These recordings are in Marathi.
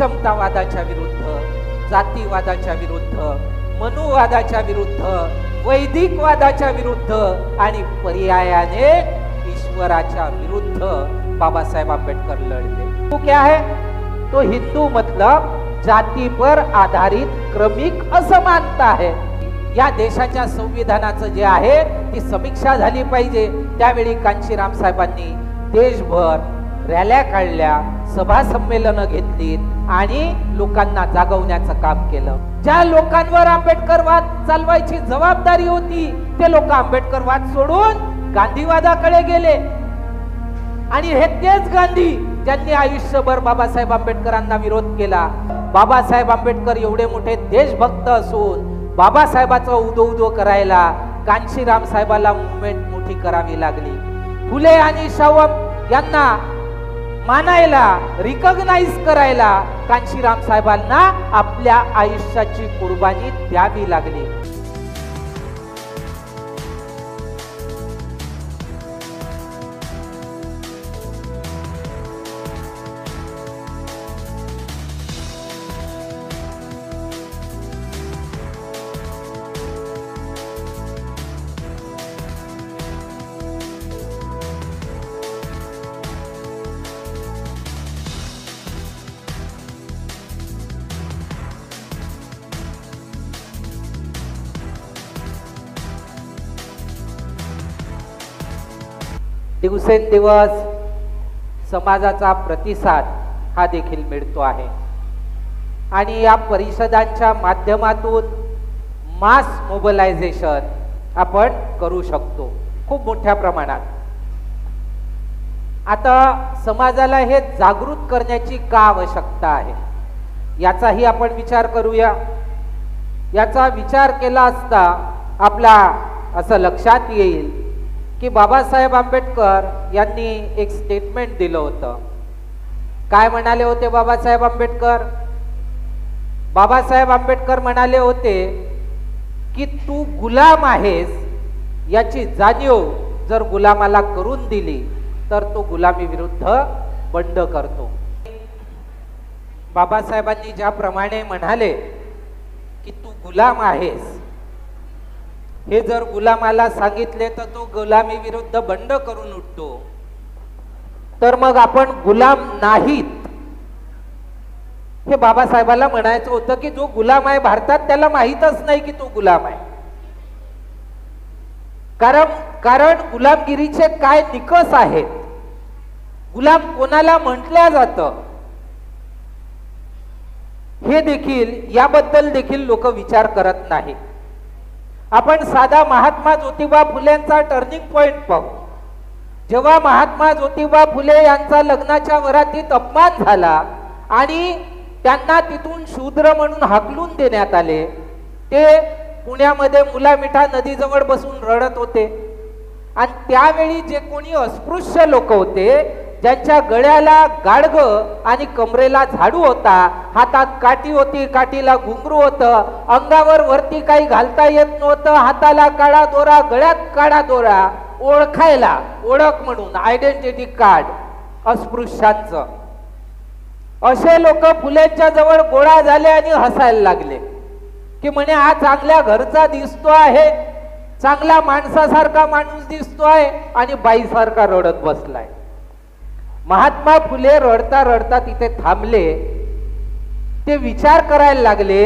विषमतावादाच्या विरुद्ध, जातीवादाच्या विरुद्ध, मनुवादाच्या विरुद्ध, वैदिकवादाच्या विरुद्ध आणि पर्यायाने ईश्वराच्या विरुद्ध बाबासाहेब आंबेडकर लढले। तो क्या है? तो हिंदू मतलब जाती पर आधारित क्रमिक असमानता है। या देशाच्या संविधानाचं जे आहे ती समीक्षा झाली पाहिजे। त्यावेळी कांशीराम साहेबांनी देशभर रॅल्या काढल्या, सभा संमेलन घेतली आणि लोकांना जागवण्याचं काम केलं। ज्या लोकांवर आंबेडकरवाद चालवायची जबाबदारी होती ते लोक आंबेडकरवाद सोडून गांधीवादाकडे गेले आणि हे तेच गांधी ज्यांनी आयुष्यभर बाबासाहेब आंबेडकरांना विरोध केला। बाबासाहेब आंबेडकर एवढे मोठे देशभक्त असून बाबासाहेबाचा उदो उदो करायला कांशीराम साहेबाला मुवमेंट मोठी करावी लागली। फुले आणि शाहू यांना मानायला, रिकॉग्नाइज करायला कांशीराम साहेबांना आपल्या आयुष्याची कुर्बानी द्यावी लागली। दिवसेंदिवस समाजाचा प्रतिसाद हा देखील मिळतो आहे आणि या परिषदांच्या माध्यमातून मास मोबिलायझेशन आपण करू शकतो खूप मोठ्या प्रमाणात। आता समाजाला हे जागृत करण्याची का आवश्यकता आहे याचाही आपण विचार करूया। याचा विचार केला असता आपला असं लक्षात येईल की बाबासाहेब आंबेडकर यांनी एक स्टेटमेंट दिलं होतं। काय म्हणाले होते बाबासाहेब आंबेडकर? बाबासाहेब आंबेडकर म्हणाले होते की तू गुलाम आहेस याची जाणीव जर गुलामाला करून दिली तर तो गुलामी विरुद्ध बंड करतो। बाबासाहेबांनी ज्याप्रमाणे म्हणाले की तू गुलाम आहेस, हे जर गुलामाला सांगितले तर तो गुलामी विरुद्ध बंड करून उठतो, तर मग आपण गुलाम नाहीत हे बाबासाहेबाला म्हणायचं होतं की जो गुलाम आहे भारतात त्याला माहीतच नाही की तो गुलाम आहे। कारण गुलामगिरीचे काय निकष आहेत, गुलाम कोणाला म्हटल्या जातं हे देखील, याबद्दल देखील लोक विचार करत नाही। आपण साधा महात्मा ज्योतिबा फुलेंचा टर्निंग पॉइंट पाहू। जेव्हा महात्मा ज्योतिबा फुले यांचा लग्नाच्या वरातीत अपमान झाला आणि त्यांना तिथून शूद्र म्हणून हाकलून देण्यात आले, ते पुण्यामध्ये मुलामिठा नदीजवळ बसून रडत होते आणि त्यावेळी जे कोणी अस्पृश्य लोक होते, ज्यांच्या गळ्याला गाडगं आणि कमरेला झाडू होता, हातात काठी होती, काठीला घुंगरू होतं, अंगावर वरती काही घालता येत नव्हतं, हाताला काळा दोरा, गळ्यात काळा दोरा, ओळखायला ओळख म्हणून आयडेंटिटी कार्ड अस्पृश्यांचं, असे लोक फुलेंच्या जवळ गोळा झाले आणि हसायला लागले की म्हणे हा चांगल्या घरचा दिसतो आहे, चांगला माणसासारखा माणूस दिसतो आहे आणि बाईसारखा रडत बसलाय। महात्मा फुले रडता रडता तिथे थांबले। ते विचार करायला लागले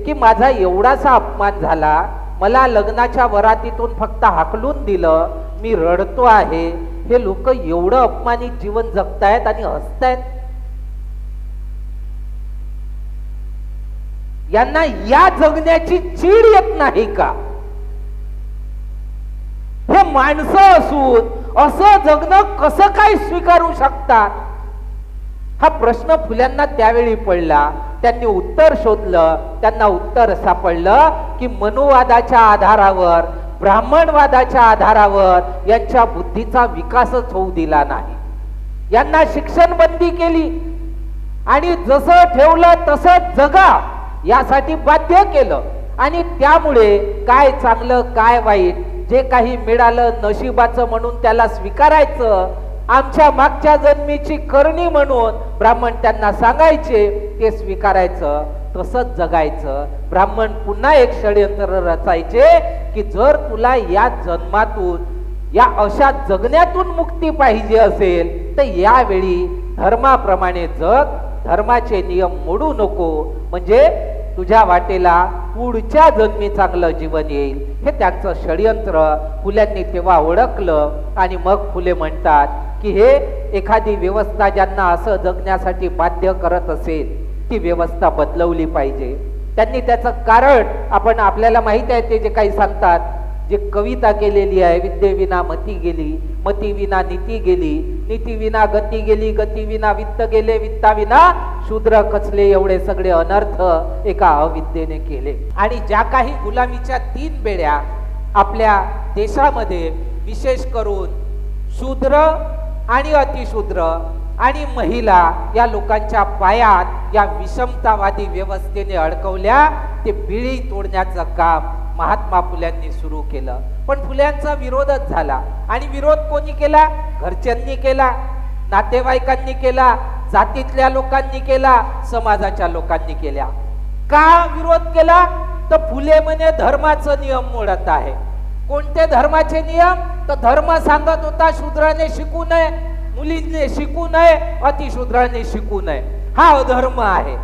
की माझा एवढासा अपमान झाला, मला लग्नाच्या वरातीतून फक्त हाकलून दिलं, मी रडतो आहे, हे लोक एवढं अपमानित जीवन जगतायत आणि हसतायत, यांना या जगण्याची चीड येत नाही का? हे माणसं असून असं जगणं कसं काय स्वीकारू शकतात? हा प्रश्न फुल्यांना त्यावेळी पडला। त्यांनी उत्तर शोधलं, त्यांना उत्तर सापडलं की मनुवादाच्या आधारावर, ब्राह्मणवादाच्या आधारावर यांच्या बुद्धीचा विकासच होऊ दिला नाही। यांना शिक्षण बंदी केली आणि जसं ठेवलं तसं जगा यासाठी बाध्य केलं आणि त्यामुळे काय चांगलं काय वाईट जे काही मिळालं नशिबाचं म्हणून त्याला स्वीकारायचं आमच्या मागच्या जन्मीची करणी म्हणून ब्राह्मण त्यांना सांगायचे, ते स्वीकारायचं, तसंच जगायचं. ब्राह्मण पुन्हा एक षडयंत्र रचायचे की जर तुला या जन्मातून, या अशा जगण्यातून मुक्ती पाहिजे असेल तर यावेळी धर्माप्रमाणे जग, धर्माचे नियम मोडू नको, म्हणजे तुझ्या वाटेला पुढच्या जन्मी चांगलं जीवन येईल. हे त्यांचं षडयंत्र फुल्यांनी तेव्हा ओळखलं. आणि मग फुले म्हणतात की हे एखादी व्यवस्था ज्यांना असं जगण्यासाठी बाध्य करत असेल ती व्यवस्था बदलवली पाहिजे. त्यांनी त्याचं कारण आपल्याला माहित आहे, ते जे काही सांगतात, जे कविता केलेली आहे, विद्येविना मती गेली, मती विना नीती गेली, नीती विना गती गेली, गती विना वित्त गेले, वित्ताविना शूद्र खचले, एवढे सगळे अनर्थ एका अविद्येने केले. आणि ज्या काही गुलामीच्या 3 बेड्या आपल्या देशामध्ये विशेष करून शूद्र आणि अतिशूद्र आणि महिला या लोकांच्या पायात या विषमतावादी व्यवस्थेने अडकवल्या, ते बिळी तोडण्याचं काम महात्मा फुल्यांनी सुरू केलं. पण फुल्यांचा विरोधच झाला. आणि विरोध कोणी केला? घरच्यांनी केला, नातेवाईकांनी केला, जातीतल्या लोकांनी केला, समाजाच्या लोकांनी केला. का विरोध केला? तर फुले म्हणे धर्माचा नियम मोडत आहे. कोणते धर्माचे नियम? तर धर्म सांगत होता शूद्राने शिकू नये, मुलींनी शिकू नये, अतिशूद्राने शिकू नये, हा अधर्म आहे.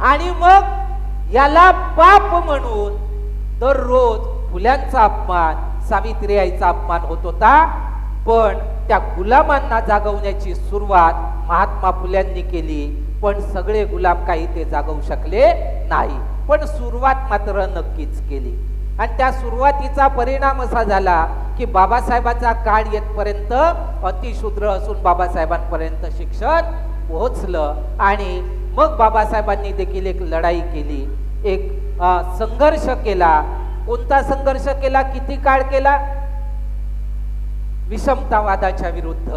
आणि मग याला पाप म्हणून दररोज फुल्यांचा अपमान, सावित्रीआईचा अपमान होत होता. पण त्या गुलामांना जागवण्याची सुरुवात महात्मा फुल्यांनी केली. पण सगळे गुलाम काही ते जागवू शकले नाही, पण सुरुवात मात्र नक्कीच केली. आणि त्या सुरुवातीचा परिणाम असा झाला की बाबासाहेबांचा काळ येतपर्यंत अतिशूद्र असून बाबासाहेबांपर्यंत शिक्षण पोहोचलं. आणि मग बाबासाहेबांनी देखील एक लढाई केली, एक संघर्ष केला. कोणता संघर्ष केला? किती काळ केला? विषमतावादाच्या विरुद्ध,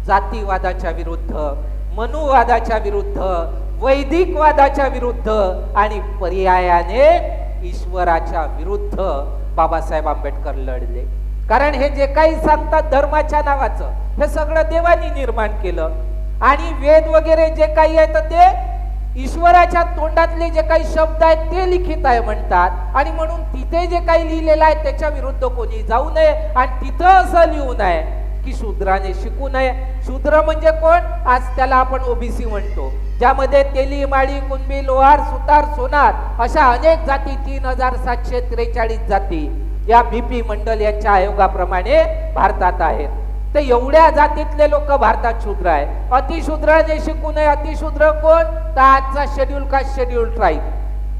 जातीवादाच्या विरुद्ध, मनुवादाच्या विरुद्ध, वैदिकवादाच्या विरुद्ध आणि पर्यायाने ईश्वराच्या विरुद्ध बाबासाहेब आंबेडकर लढले. कारण हे जे काही सांगतात धर्माच्या नावाचं, हे सगळं देवानी निर्माण केलं. आणि वेद वगैरे जे काही आहे तर ते ईश्वराच्या तोंडातले जे काही शब्द आहेत ते लिखित आहे म्हणतात. आणि म्हणून तिथे जे काही लिहिलेलं आहे त्याच्या विरुद्ध कोणी जाऊ नये. आणि तिथं असं लिहू नये की शूद्राने शिकू नये. शूद्र म्हणजे कोण? आज त्याला आपण ओबीसी म्हणतो, ज्यामध्ये तेली, माळी, कुणबी, लोहार, सुतार, सोनार अशा अनेक जाती, 3743 जाती या बीपी मंडल यांच्या आयोगाप्रमाणे भारतात आहेत. तर एवढ्या जातीतले लोक भारतात शूद्र आहे. अतिशूद्राने शिकू नये. अतिशूद्र कोण? तर आजचा शेड्यूल कास्ट, शेड्यूल ट्राईब,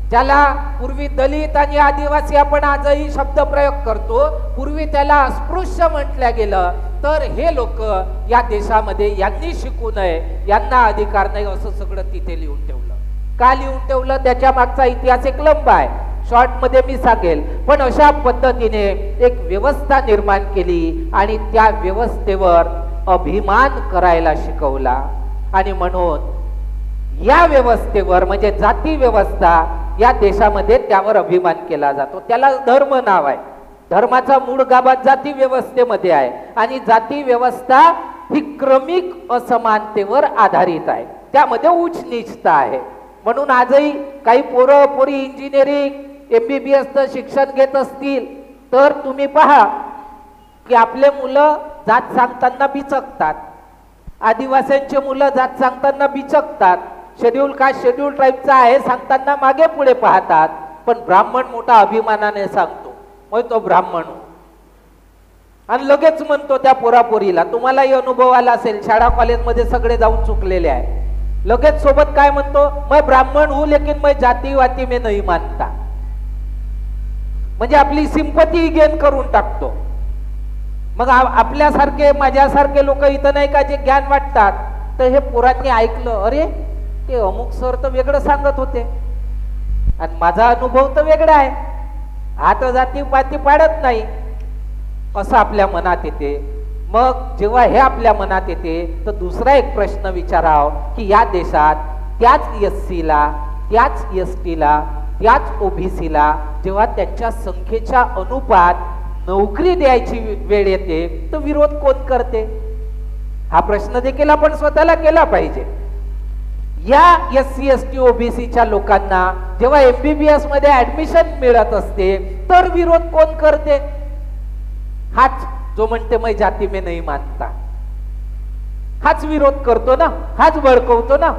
ज्याला पूर्वी दलित आणि आदिवासी आपण आजही शब्द प्रयोग करतो, पूर्वी त्याला अस्पृश्य म्हटलं गेलं. तर हे लोक या देशामध्ये यांनी शिकू नये, यांना अधिकार नाही, असं सगळं तिथे लिहून ठेवलं. का लिहून ठेवलं? त्याच्या मागचा इतिहास एक लंब आहे, शॉर्ट मध्ये मी सांगेल. पण अशा पद्धतीने एक व्यवस्था निर्माण केली आणि त्या व्यवस्थेवर अभिमान करायला शिकवला. आणि म्हणून या व्यवस्थेवर, म्हणजे जाती व्यवस्था या देशामध्ये, त्यावर अभिमान केला जातो. त्याला धर्म नाव आहे. धर्माचा मूळ गाभा जाती व्यवस्थेमध्ये आहे. आणि जाती व्यवस्था ही क्रमिक असमानतेवर आधारित आहे, त्यामध्ये उच्च नीचता आहे. म्हणून आजही काही पोरं पोरी इंजिनिअरिंग, MBBS शिक्षण घेत असतील तर तुम्ही पहा की आपले मुलं जात सांगताना बिचकतात, आदिवासींचे मुलं जात सांगताना बिचकतात, शेड्यूल कास्ट, शेड्यूल ट्राईबचा आहे सांगताना मागे पुढे पाहतात. पण ब्राह्मण मोठा अभिमानाने सांगतो, मग तो ब्राह्मण, आणि लगेच म्हणतो त्या पोरापोरीला, तुम्हालाही अनुभव आला असेल, शाळा कॉलेजमध्ये सगळे जाऊन चुकलेले आहे, लगेच सोबत काय म्हणतो, मैं ब्राह्मण हूं लेकिन मैं जातीवाती में नहीं मानता. म्हणजे आपली सिंपती गेन करून टाकतो. मग आपल्यासारखे, माझ्यासारखे लोक इथं नाही का जे ज्ञान वाटतात, तर हे पोरांनी ऐकलं, अरे ते अमुक सर तर वेगळं सांगत होते आणि माझा अनुभव तर वेगळा आहे, हात जाती पाती पाडत नाही, असं आपल्या मनात येते. मग जेव्हा हे आपल्या मनात येते तर दुसरा एक प्रश्न विचाराव की या देशात त्याच SC ला, त्याच ST ला, त्याच OBC ला जेव्हा त्यांच्या संख्येच्या अनुपात नोकरी द्यायची वेळ येते तर विरोध कोण करते? हा प्रश्न देखील आपण स्वतःला केला पाहिजे. या SC ST OBCच्या लोकांना जेव्हा MBBS मध्ये ऍडमिशन मिळत असते तर विरोध कोण करते? हाच जो म्हणते मैं जाती में नहीं मानता, हाच विरोध करतो ना, हाच भडकवतो ना.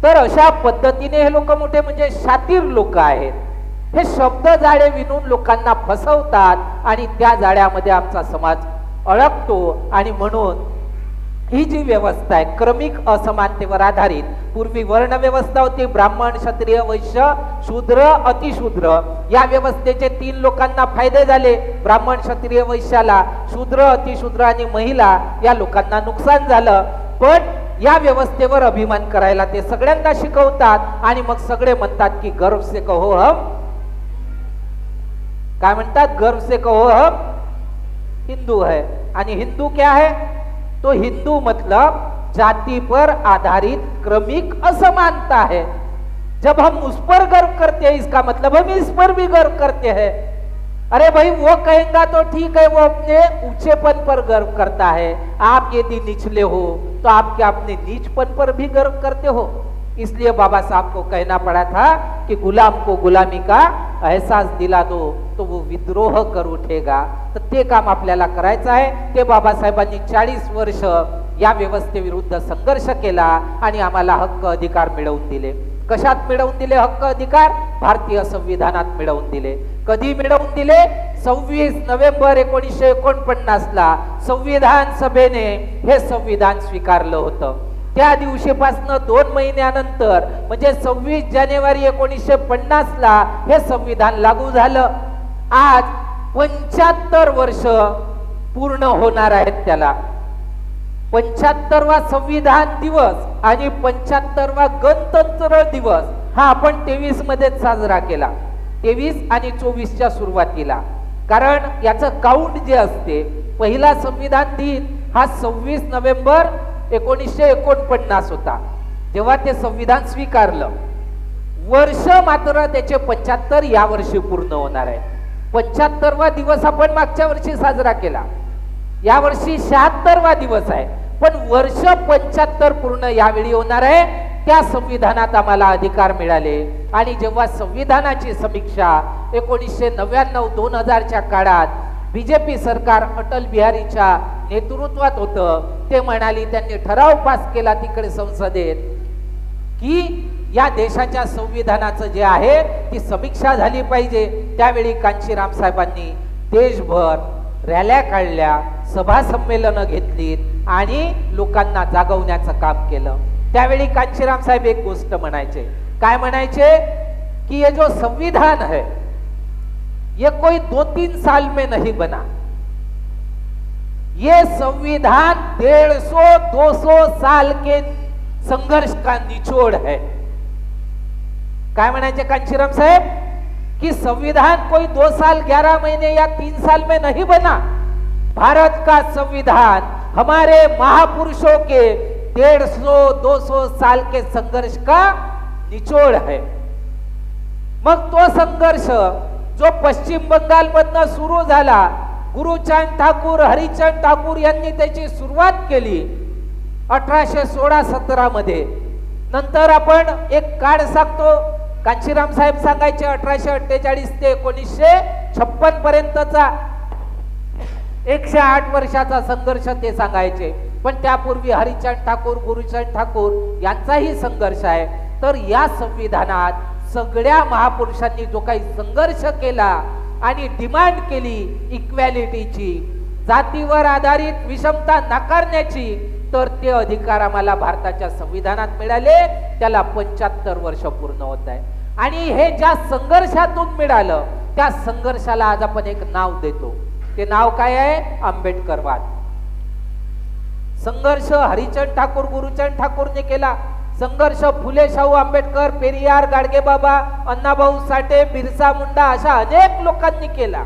तर अशा पद्धतीने हे लोक मोठे म्हणजे शातीर लोक आहेत. हे शब्द जाळे विणून लोकांना फसवतात आणि त्या जाळ्यामध्ये आमचा समाज अडकतो. आणि म्हणून ही जी व्यवस्था आहे क्रमिक असमानतेवर आधारित, पूर्वी वर्ण व्यवस्था होती, ब्राह्मण, क्षत्रिय, वैश्य, शूद्र, अतिशूद्र. या व्यवस्थेचे 3 लोकांना फायदे झाले, ब्राह्मण, क्षत्रिय, वैश्याला, शूद्र, अतिशूद्र आणि महिला या लोकांना नुकसान झालं. पण या व्यवस्थेवर अभिमान करायला ते सगळ्यांना शिकवतात आणि मग सगळे म्हणतात की गर्व से कहो हम, काय म्हणतात, गर्व से कहो हम हिंदू है. आणि हिंदू क्या है? तो हिंदू मतलब जाति पर आधारित क्रमिक असमानता है. जब हम उस पर गर्व करते हैं इसका मतलब हम इस पर भी गर्व करते हैं. अरे भाई वो कहेगा तो ठीक है, वो अपने ऊंचेपन पर गर्व करता है. आप यदि निचले हो तो आप क्या अपने नीचपन पर भी गर्व करते हो? इसलिए बाबा साहब को कहना पड़ा था कि गुलाम को गुलामी का एहसास दिला दो तो वो विद्रोह कर उठेगा. तर ते काम आपल्याला करायचं आहे. ते बाबासाहेबांनी 40 वर्ष या व्यवस्थेविरुद्ध संघर्ष केला आणि आम्हाला हक्क अधिकार मिळवून दिले. कशात मिळवून दिले हक्क अधिकार? भारतीय संविधानात मिळवून दिले. कधी मिळवून दिले? 26 नोव्हेंबर 1949 ला संविधान सभेने हे संविधान स्वीकारलं होतं. त्या दिवशीपासून 2 महिन्यानंतर म्हणजे 26 जानेवारी 1950 ला हे संविधान लागू झालं. आज 75 वर्ष पूर्ण होणार आहेत त्याला. 75वा संविधान दिवस आणि 75वा गणतंत्र दिवस हा आपण 23 मध्येच साजरा केला. 23 आणि 24च्या सुरुवातीला. कारण याचं काउंट जे असते, पहिला संविधान दिन हा 26 नोव्हेंबर 1949 होता जेव्हा ते संविधान स्वीकारलं. वर्ष मात्र त्याचे 75 या वर्षी पूर्ण होणार आहे. 75वा दिवस आपण मागच्या वर्षी साजरा केला, या वर्षी 76वा दिवस आहे. पण वर्ष 75 पूर्ण यावेळी होणार आहे. त्या संविधानात आम्हाला अधिकार मिळाले. आणि जेव्हा संविधानाची समीक्षा 1999-2000च्या काळात बीजेपी सरकार अटल बिहारीच्या नेतृत्वात होतं, ते म्हणाली, त्यांनी ठराव पास केला तिकडे संसदेत की या देशाच्या संविधानाचं जे आहे ती समीक्षा झाली पाहिजे. त्यावेळी कांशीराम साहेबांनी देशभर रॅल्या काढल्या, सभा संमेलनं घेतलीत आणि लोकांना जागवण्याचं काम केलं. त्यावेळी कांशीराम साहेब एक गोष्ट म्हणायचे. काय म्हणायचे? कि ये जो संविधान है ये कोई 2-3 साल में नहीं बना, ये संविधान 150-200 साल के संघर्ष का निचोड़ है. काय म्हणायचे कांशीराम साहेब? कि संविधान कोई 2 साल 11 महीने या 3 साल में नहीं बना. भारत का संविधान हमारे महापुरुषों के 150-200 साल के संघर्ष का निचोड़ है. मग तो संघर्ष जो पश्चिम बंगाल मधनं सुरू झाला, गुरुचांद ठाकूर, हरिचंद ठाकूर यांनी त्याची सुरुवात केली 1816-17 मध्ये. नंतर आपण एक काळ सांगतो, कांशीराम साहेब सांगायचे 1848 ते 1956 पर्यंतचा 108 वर्षाचा संघर्ष ते सांगायचे. पण त्यापूर्वी हरिचंद ठाकूर, गुरुचंद ठाकूर यांचाही संघर्ष आहे. तर या संविधानात सगळ्या महापुरुषांनी जो काही संघर्ष केला आणि डिमांड केली इक्वॅलिटीची, जातीवर आधारित विषमता नाकारण्याची, तर ते अधिकार आम्हाला भारताच्या संविधानात मिळाले. त्याला 75 वर्ष पूर्ण होत आहे. आणि हे ज्या संघर्षातून मिळालं त्या संघर्षाला आज आपण एक नाव देतो. ते नाव काय आहे? आंबेडकरवाद. संघर्ष हरिचंद ठाकूर, गुरुचंद ठाकूरने केला. संघर्ष फुले शाहू आंबेडकर, पेरियार, गाडगेबाबा, अण्णाभाऊ साठे, बिरसा मुंडा अशा अनेक लोकांनी केला.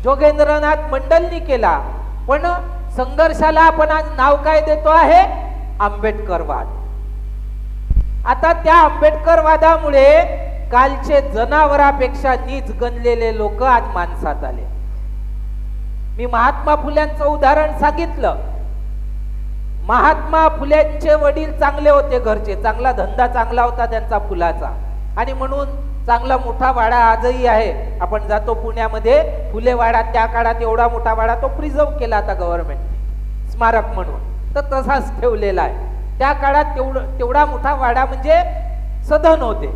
जोगेंद्रनाथ मंडलनी केला. पण संघर्षाला आपण आज नाव काय देतो आहे? आंबेडकरवाद. आता त्या आंबेडकरवादामुळे कालचे जनावरापेक्षा नीच गणलेले लोक आज माणसात आले. मी महात्मा फुल्यांचं उदाहरण सांगितलं महात्मा फुलेंचे वडील चांगले होते, घरचे चांगला धंदा चांगला होता त्यांचा फुलाचा, आणि म्हणून चांगला मोठा वाडा आजही आहे. आपण जातो पुण्यामध्ये फुले वाडा, त्या काळात एवढा मोठा वाडा तो प्रिझर्व केला आता गव्हर्नमेंट स्मारक म्हणून, तर तसाच ठेवलेला आहे. त्या काळात तेवढा मोठा वाडा म्हणजे सदन होते.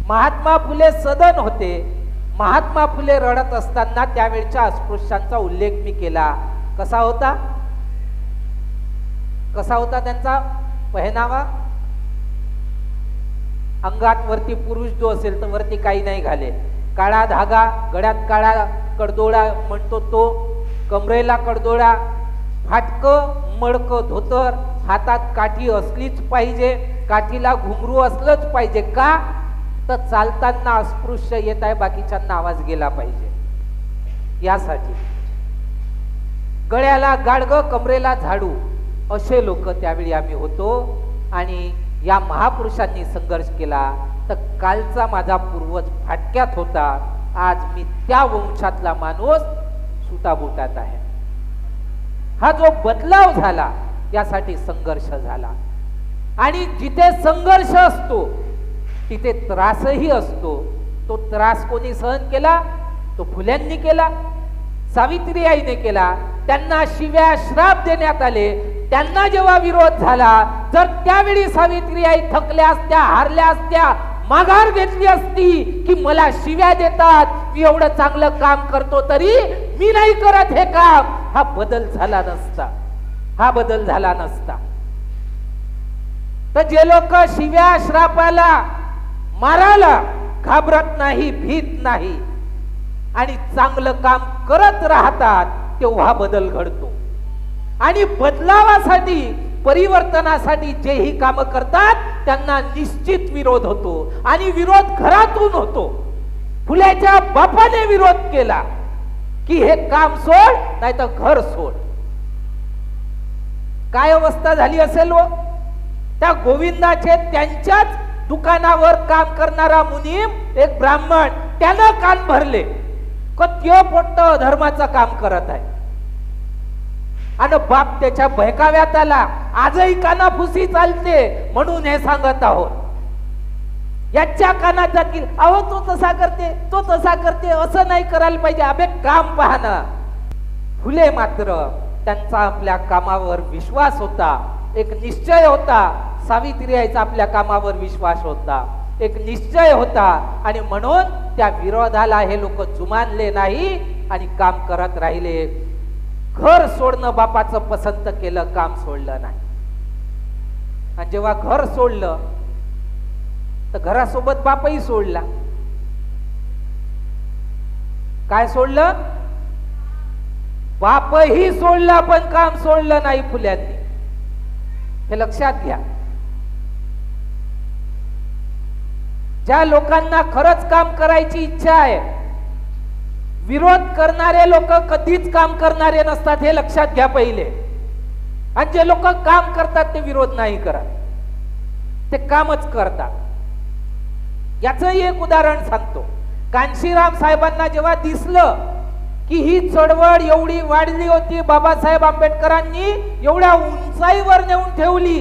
महात्मा फुले सदन होते. महात्मा फुले रडत असताना त्यावेळच्या अस्पृश्यांचा उल्लेख मी केला. कसा होता त्यांचा पहनावा? अंगात वरती पुरुष जो असेल तर वरती काही नाही घाले, काळा धागा, गळ्यात काळा कडदोडा म्हणतो तो, कमरेला कडदोडा, फाटकं मडकं धोतर, हातात काठी असलीच पाहिजे, काठीला घुंगरू असलंच पाहिजे. का तर चालताना अस्पृश्य येत आहे, बाकीच्यांना आवाज गेला पाहिजे यासाठी. गळ्याला गाडगं, कमरेला झाडू, असे लोक त्यावेळी आम्ही होतो. आणि या महापुरुषांनी संघर्ष केला. तर कालचा माझा पूर्वज फाटक्यात होता, आज मी त्या वंशातला माणूस सुटाबुटात आहे. हा जो बदलाव झाला यासाठी संघर्ष झाला. आणि जिथे संघर्ष असतो तिथे त्रासही असतो. तो त्रास कोणी सहन केला? तो फुल्यांनी केला, सावित्रीआईने केला. त्यांना शिव्या श्राप देण्यात आले. त्यांना जेव्हा विरोध झाला, जर त्यावेळी सावित्रीआई थकल्या असत्या, हारल्या असत्या, माघार घेतली असती की मला शिव्या देतात, मी एवढं चांगलं काम करतो तरी मी नाही करत हे काम, हा बदल झाला नसता. हा बदल झाला नसता. तर जे लोक शिव्या श्रापाला, मारायला घाबरत नाही, भीत नाही आणि चांगलं काम करत राहतात, तेव्हा बदल घडतो. आणि बदलावासाठी, परिवर्तनासाठी जेही काम करतात त्यांना निश्चित विरोध होतो. आणि विरोध घरातून होतो. फुल्याच्या बापाने विरोध केला की हे काम सोड, नाही तर घर सोड. काय अवस्था झाली असेल हो त्या गोविंदाचे? त्यांच्याच दुकानावर काम करणारा मुनीम, एक ब्राह्मण, त्यानं कान भरले कत्य पोट्ट धर्माचं काम करत आहे. आणि बाप त्याच्या बहकाव्यात आला. आजही कानाफुसी चालते म्हणून हे सांगत आहोत. याच्या कानात जातील, अहो तो तसा करते, तो तसा करते, असं नाही करायला पाहिजे. अबे काम पाहणं. फुले मात्र त्यांचा आपल्या कामावर विश्वास होता, एक निश्चय होता. सावित्रीआईचा आपल्या कामावर विश्वास होता, एक निश्चय होता. आणि म्हणून त्या विरोधाला हे लोक जुमानले नाही आणि काम करत राहिले. घर सोडणं बापाचं पसंत केलं, काम सोडलं नाही. आणि जेव्हा घर सोडलं तर घरासोबत बापही सोडला. काय सोडलं? बापही सोडला, पण काम सोडलं नाही फुल्यांनी. हे लक्षात घ्या. ज्या लोकांना खरंच काम करायची इच्छा आहे, विरोध करणारे लोक कधीच काम करणारे नसतात, हे लक्षात घ्या पहिले. आणि जे लोक काम करतात ते विरोध नाही करत, ते कामच करतात. याचंही एक उदाहरण सांगतो. कांशीराम साहेबांना जेव्हा दिसलं की ही चळवळ एवढी वाढली होती, बाबासाहेब आंबेडकरांनी एवढ्या उंचाईवर नेऊन ठेवली,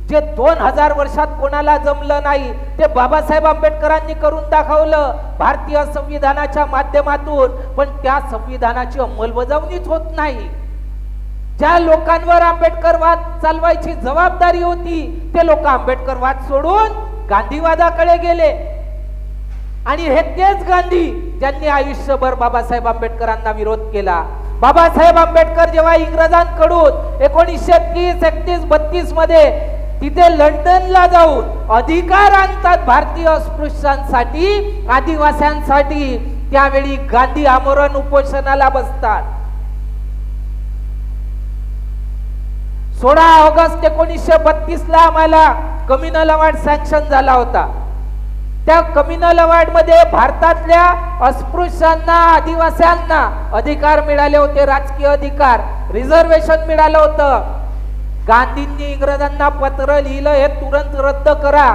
जे 2000 वर्षात कोणाला जमलं नाही ते बाबासाहेब आंबेडकरांनी करून दाखवलं भारतीय संविधानाच्या माध्यमातून. पण त्या संविधानाची अंमलबजावणीच होत नाही. ज्या लोकांवर आंबेडकरवाद चालवायची जबाबदारी होती ते लोक आंबेडकरवाद सोडून गांधीवादाकडे गेले. आणि हे तेच गांधी ज्यांनी आयुष्यभर बाबासाहेब आंबेडकरांना विरोध केला. बाबासाहेब आंबेडकर जेव्हा इंग्रजांकडून 1930, 31, 32 मध्ये तिथे लंडनला जाऊन अधिकार आणतात भारतीय अस्पृश्यांसाठी, आदिवासींसाठी, त्यावेळी गांधी आमरण उपोषणाला बसतात. 16 ऑगस्ट 1932 ला आम्हाला कम्युनल अवॉर्ड सँक्शन झाला होता. त्या कम्युनल अवॉर्ड मध्ये भारतातल्या अस्पृश्यांना, आदिवासींना अधिकार मिळाले होते, राजकीय अधिकार, रिझर्वेशन मिळालं होतं. गांधींनी इंग्रजांना पत्र लिहिलं, हे तुरंत रद्द करा.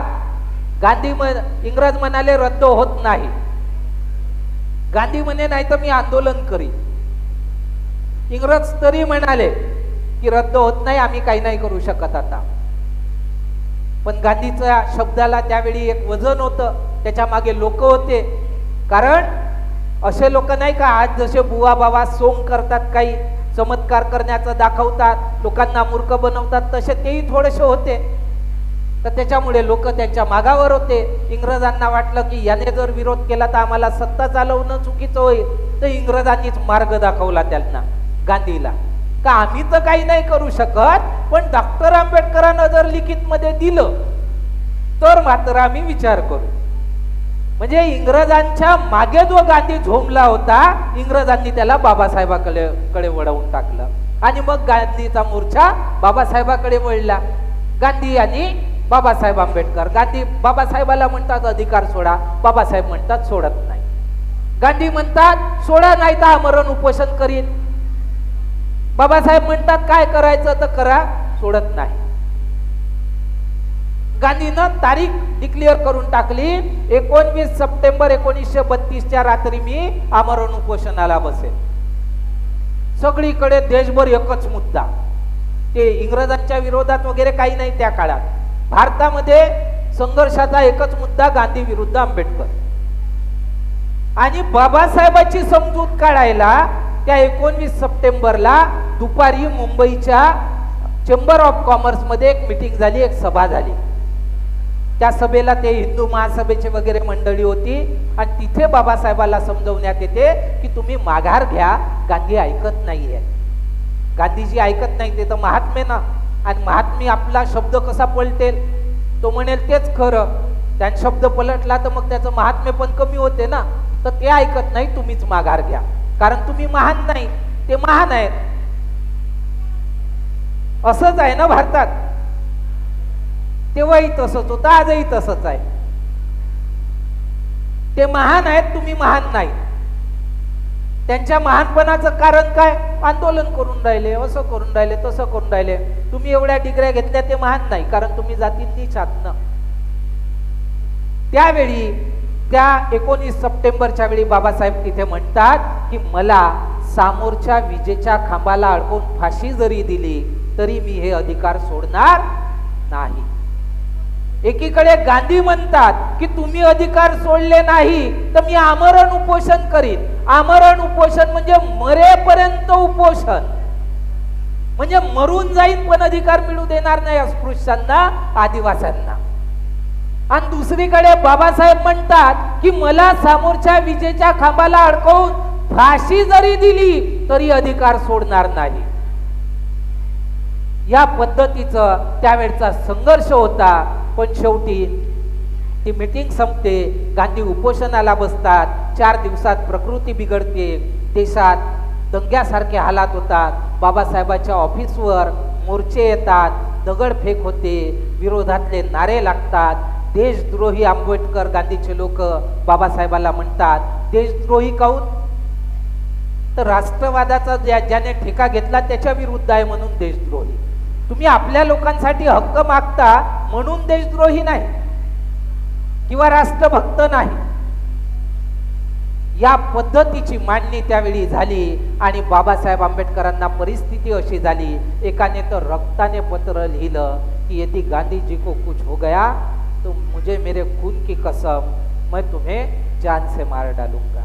इंग्रज म्हणाले रद्द होत नाही. गांधी म्हणे नाही तर मी आंदोलन करीन. इंग्रज तरी म्हणाले की रद्द होत नाही, आम्ही काही नाही करू शकत आता. पण गांधीच्या शब्दाला त्यावेळी एक वजन होतं, त्याच्या मागे लोक होते. कारण असे लोक नाही का आज जसे बुवा बाबा सोंग करतात, काही चमत्कार करण्याचं दाखवतात, लोकांना मूर्ख बनवतात, तसे तेही थोडेसे होते. तर त्याच्यामुळे लोक त्यांच्या मागावर होते. इंग्रजांना वाटलं की याने जर विरोध केला तर आम्हाला सत्ता चालवणं चुकीचं होईल, तर इंग्रजांनीच मार्ग दाखवला त्यांना, गांधीला, का आम्ही तर काही नाही करू शकत, पण डॉक्टर आंबेडकरांना जर लिखित मध्ये दिलं तर मात्र आम्ही विचार करू. म्हणजे इंग्रजांच्या मागे जो गांधी झोंबला होता, इंग्रजांनी त्याला बाबासाहेबाकडे वळवून टाकलं आणि मग गांधीचा मोर्चा बाबासाहेबाकडे वळला. गांधी आणि बाबासाहेब आंबेडकर. गांधी बाबासाहेबाला म्हणतात अधिकार सोडा, बाबासाहेब म्हणतात सोडत नाही. गांधी म्हणतात सोडा नाही तर आमरण उपोषण करीन, बाबासाहेब म्हणतात काय करायचं तर करा, सोडत नाही. गांधीनं तारीख डिक्लेअर करून टाकली, 19 सप्टेंबर 1932च्या रात्री मी आमरण उपोषणाला बसेल. सगळीकडे देशभर एकच मुद्दा, ते इंग्रजांच्या विरोधात वगैरे काही नाही. त्या काळात भारतामध्ये संघर्षाचा एकच मुद्दा, गांधी विरुद्ध आंबेडकर. आणि बाबासाहेबांची समजूत काढायला त्या 19 सप्टेंबरला दुपारी मुंबईच्या चेंबर ऑफ कॉमर्स मध्ये एक मीटिंग झाली, एक सभा झाली. त्या सभेला ते हिंदू महासभेची वगैरे मंडळी होती आणि तिथे बाबासाहेबाला समजवण्यात येते की तुम्ही माघार घ्या, गांधी ऐकत नाहीये. गांधीजी ऐकत नाही, ते तर महात्मे ना, आणि महात्मे आपला शब्द कसा पलटेल, तो म्हणेल तेच खरं, त्याने शब्द पलटला तर मग त्याचं महात्मे पण कमी होते ना. तर ते ऐकत नाही, तुम्हीच माघार घ्या, कारण तुम्ही महान नाही, ते महान आहेत. असंच आहे ना भारतात, तेव्हाही तसंच होतं, आजही तसंच आहे. ते महान आहेत, तुम्ही महान नाही. त्यांच्या महानपणाचं कारण काय, आंदोलन करून राहिले, असं करून राहिले, तसं करून राहिले. तुम्ही एवढ्या डिग्र्या घेतल्या, ते महान नाही, कारण तुम्ही जातींनीच आहात ना. त्यावेळी त्या 19 सप्टेंबरच्या वेळी बाबासाहेब तिथे म्हणतात की मला सामोरच्या विजेच्या खांबाला अडकून फाशी जरी दिली तरी मी हे अधिकार सोडणार नाही. एकीकडे गांधी म्हणतात की तुम्ही अधिकार सोडले नाही तर मी आमरण उपोषण करीन. आमरण उपोषण म्हणजे मरेपर्यंत उपोषण, म्हणजे मरून जाईन पण अधिकार मिळू देणार नाही अस्पृश्यांना, आदिवासींना. आणि दुसरीकडे बाबासाहेब म्हणतात की मला समोरच्या विजेच्या खांबाला अडकवून फाशी जरी दिली तरी अधिकार सोडणार नाही. या पद्धतीचा त्यावेळचा संघर्ष होता. पण शेवटी ती मीटिंग संपते, गांधी उपोषणाला बसतात. 4 दिवसात प्रकृती बिघडते, देशात दंग्यासारखे हालात होतात. बाबासाहेबांच्या ऑफिसवर मोर्चे येतात, दगडफेक होते, विरोधातले नारे लागतात. देशद्रोही आंबेडकर गांधीचे लोक बाबासाहेबाला म्हणतात. देशद्रोही काऊन, तर राष्ट्रवादाचा ज्याने ठेका घेतला त्याच्या विरुद्ध आहे म्हणून देशद्रोही. तुम्ही आपल्या लोकांसाठी हक्क मागता म्हणून देशद्रोही नाही किंवा राष्ट्रभक्त नाही. या पद्धतीची मांडणी त्यावेळी झाली आणि बाबासाहेब आंबेडकरांना परिस्थिती अशी झाली, एकाने तर रक्ताने पत्र लिहिलं की यदि गांधी जी को कुछ हो गया तो मुझे मेरे खून की कसम मैं तुम्हें जान से मार डालूंगा.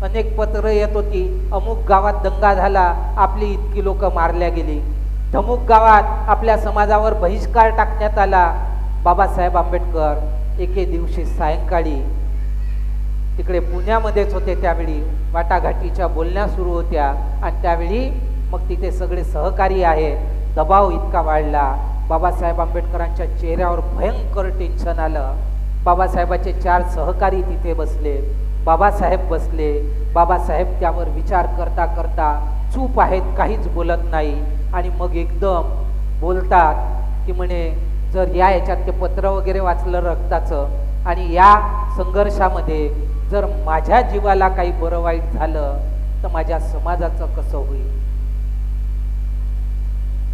अनेक पत्र येत होती, अमुक गावात दंगा झाला, आपली इतकी लोक मारल्या गेली. धमुक गावात आपल्या समाजावर बहिष्कार टाकण्यात आला. बाबासाहेब आंबेडकर एके दिवशी सायंकाळी तिकडे पुण्यामध्येच होते. त्यावेळी वाटाघाटीच्या बोलण्या सुरू होत्या आणि त्यावेळी मग तिथे सगळे सहकारी आहे. दबाव इतका वाढला, बाबासाहेब आंबेडकरांच्या चेहऱ्यावर भयंकर टेन्शन आलं. बाबासाहेबाचे 4 सहकारी तिथे बसले, बाबासाहेब बसले. बाबासाहेब त्यावर विचार करता करता चूप आहेत, काहीच बोलत नाही. आणि मग एकदम बोलतात की म्हणे जर या याच्यात ते पत्र वगैरे वाचलं रक्ताचं, आणि या संघर्षामध्ये जर माझ्या जीवाला काही बरं वाईट झालं तर माझ्या समाजाचं कसं होईल,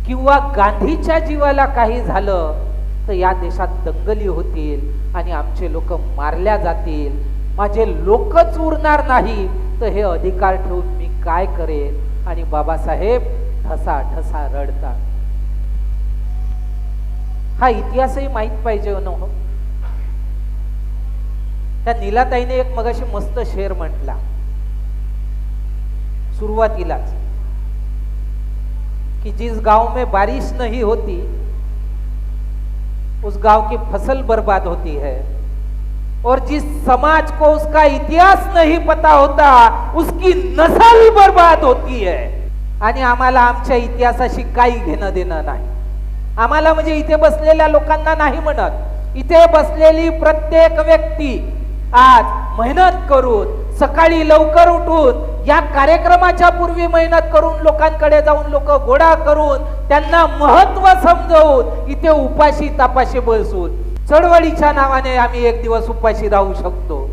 किंवा गांधीच्या जीवाला काही झालं तर या देशात दंगली होतील आणि आमचे लोक मारल्या जातील, माझे लोकच उरणार नाही, तर हे अधिकार ठेवून मी काय करेन. आणि बाबासाहेब ढसा ढसा रडतात. हा इतिहासही माहित पाहिजे न हो. त्या नीलाताईने एक मगाशी मस्त शेर म्हटला सुरुवातीलाच कि जिस गांव में बारिश नहीं होती उस गांव की फसल बर्बाद होती है, और जिस समाज को उसका इतिहास नहीं पता होता उसकी नस्ल बर्बाद होती है. आणि आम्हाला आमच्या इतिहासाशी काही घेणं देणं नाही. आम्हाला म्हणजे इथे बसलेल्या लोकांना नाही म्हणत, इथे बसलेली प्रत्येक व्यक्ती आज मेहनत करून सकाळी लवकर उठून या कार्यक्रमाच्या पूर्वी मेहनत करून लोकांकडे जाऊन लोक गोळा करून त्यांना महत्व समजवून इथे उपाशी तापाशी बसून चळवळीच्या नावाने आम्ही एक दिवस उपाशी राहू शकतो.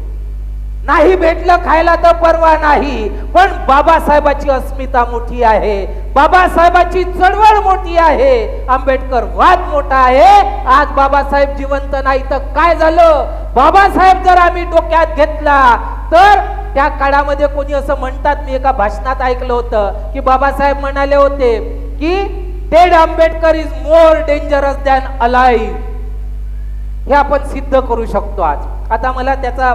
नाही भेटलं खायला तर परवा नाही, पण बाबासाहेबाची अस्मिता मोठी आहे, बाबासाहेबाची चळवळ मोठी आहे, आंबेडकर वाद मोठा आहे. आज बाबासाहेब जिवंत नाही तर काय झालं? बाबासाहेब जर आम्ही डोक्यात घेतला तर त्या काळामध्ये कोणी असं म्हणतात, मी एका भाषणात ऐकलं होतं की बाबासाहेब म्हणाले होते की dead Ambedkar is more dangerous than alive. हे आपण सिद्ध करू शकतो आज. आता मला त्याचा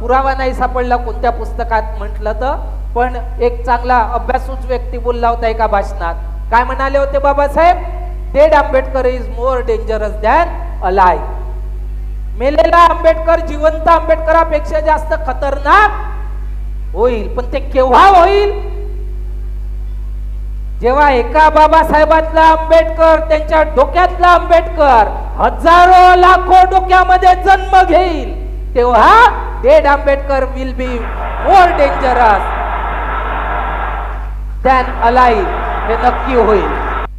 पुरावा नाही सापडला कोणत्या पुस्तकात म्हटलं तर, पण एक चांगला अभ्यासूच व्यक्ती बोलला होता एका भाषणात. काय म्हणाले होते Babasaheb? Dead Ambedkar is more dangerous than alive. मेलेला आंबेडकर जिवंत आंबेडकरापेक्षा जास्त खतरनाक होईल. पण ते केव्हा होईल? जेव्हा एका बाबासाहेबातला आंबेडकर, त्यांच्या डोक्यातला आंबेडकर हजारो लाखो डोक्यामध्ये जन्म घेईल, तेव्हा dead Ambedkar will be more dangerous than alive हे नक्की होईल.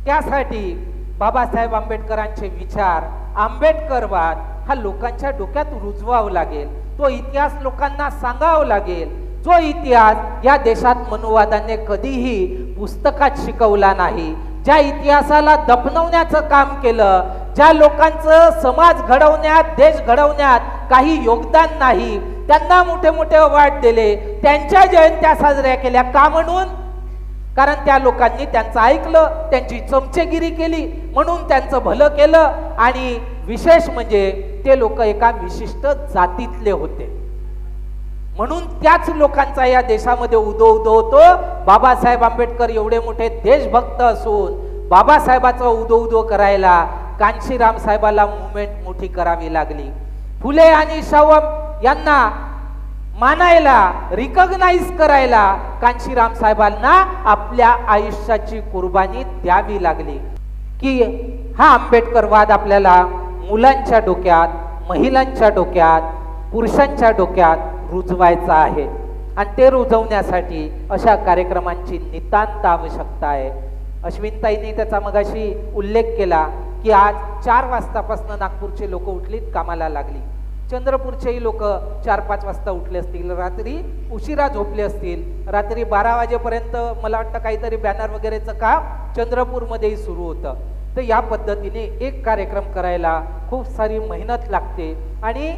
त्यासाठी बाबासाहेब आंबेडकरांचे विचार, आंबेडकरवाद हा लोकांच्या डोक्यात रुजवावा लागेल. तो इतिहास लोकांना सांगावा लागेल, जो इतिहास या देशात मनुवादाने कधीही पुस्तकात शिकवला नाही, ज्या इतिहासाला दफनवण्याचं काम केलं, ज्या लोकांचं समाज घडवण्यात, देश घडवण्यात काही योगदान नाही, त्यांना मोठे मोठे अवॉर्ड दिले, त्यांच्या जयंत्या साजऱ्या केल्या. का म्हणून? कारण त्या लोकांनी त्यांचं ऐकलं, त्यांची चमचेगिरी केली, म्हणून त्यांचं भलं केलं. आणि विशेष म्हणजे ते लोक एका विशिष्ट जातीतले होते, म्हणून त्याच लोकांचा या देशामध्ये उदो होतो. बाबासाहेब आंबेडकर एवढे मोठे देशभक्त असून बाबासाहेबाचा उदो करायला कांशीराम साहेबाला मुवमेंट मोठी करावी लागली. फुले आणि शाहू यांना मानायला, रिकॉग्नाइज करायला कांशीराम साहेबांना आपल्या आयुष्याची कुर्बानी द्यावी लागली. की हा आंबेडकरवाद आपल्याला मुलांच्या डोक्यात, महिलांच्या डोक्यात, पुरुषांच्या डोक्यात रुजवायचा आहे. आणि ते रुजवण्यासाठी अशा कार्यक्रमांची नितांत आवश्यकता आहे. अश्विनताईंनी त्याचा मगाशी उल्लेख केला की आज 4 वाजतापासून नागपूरचे लोक उठलीत, कामाला लागली. चंद्रपूरचेही लोक 4-5 वाजता उठले असतील, रात्री उशिरा झोपले असतील. रात्री 12 वाजेपर्यंत मला वाटतं काहीतरी बॅनर वगैरेचं काम चंद्रपूरमध्येही सुरू होतं. तर या पद्धतीने एक कार्यक्रम करायला खूप सारी मेहनत लागते आणि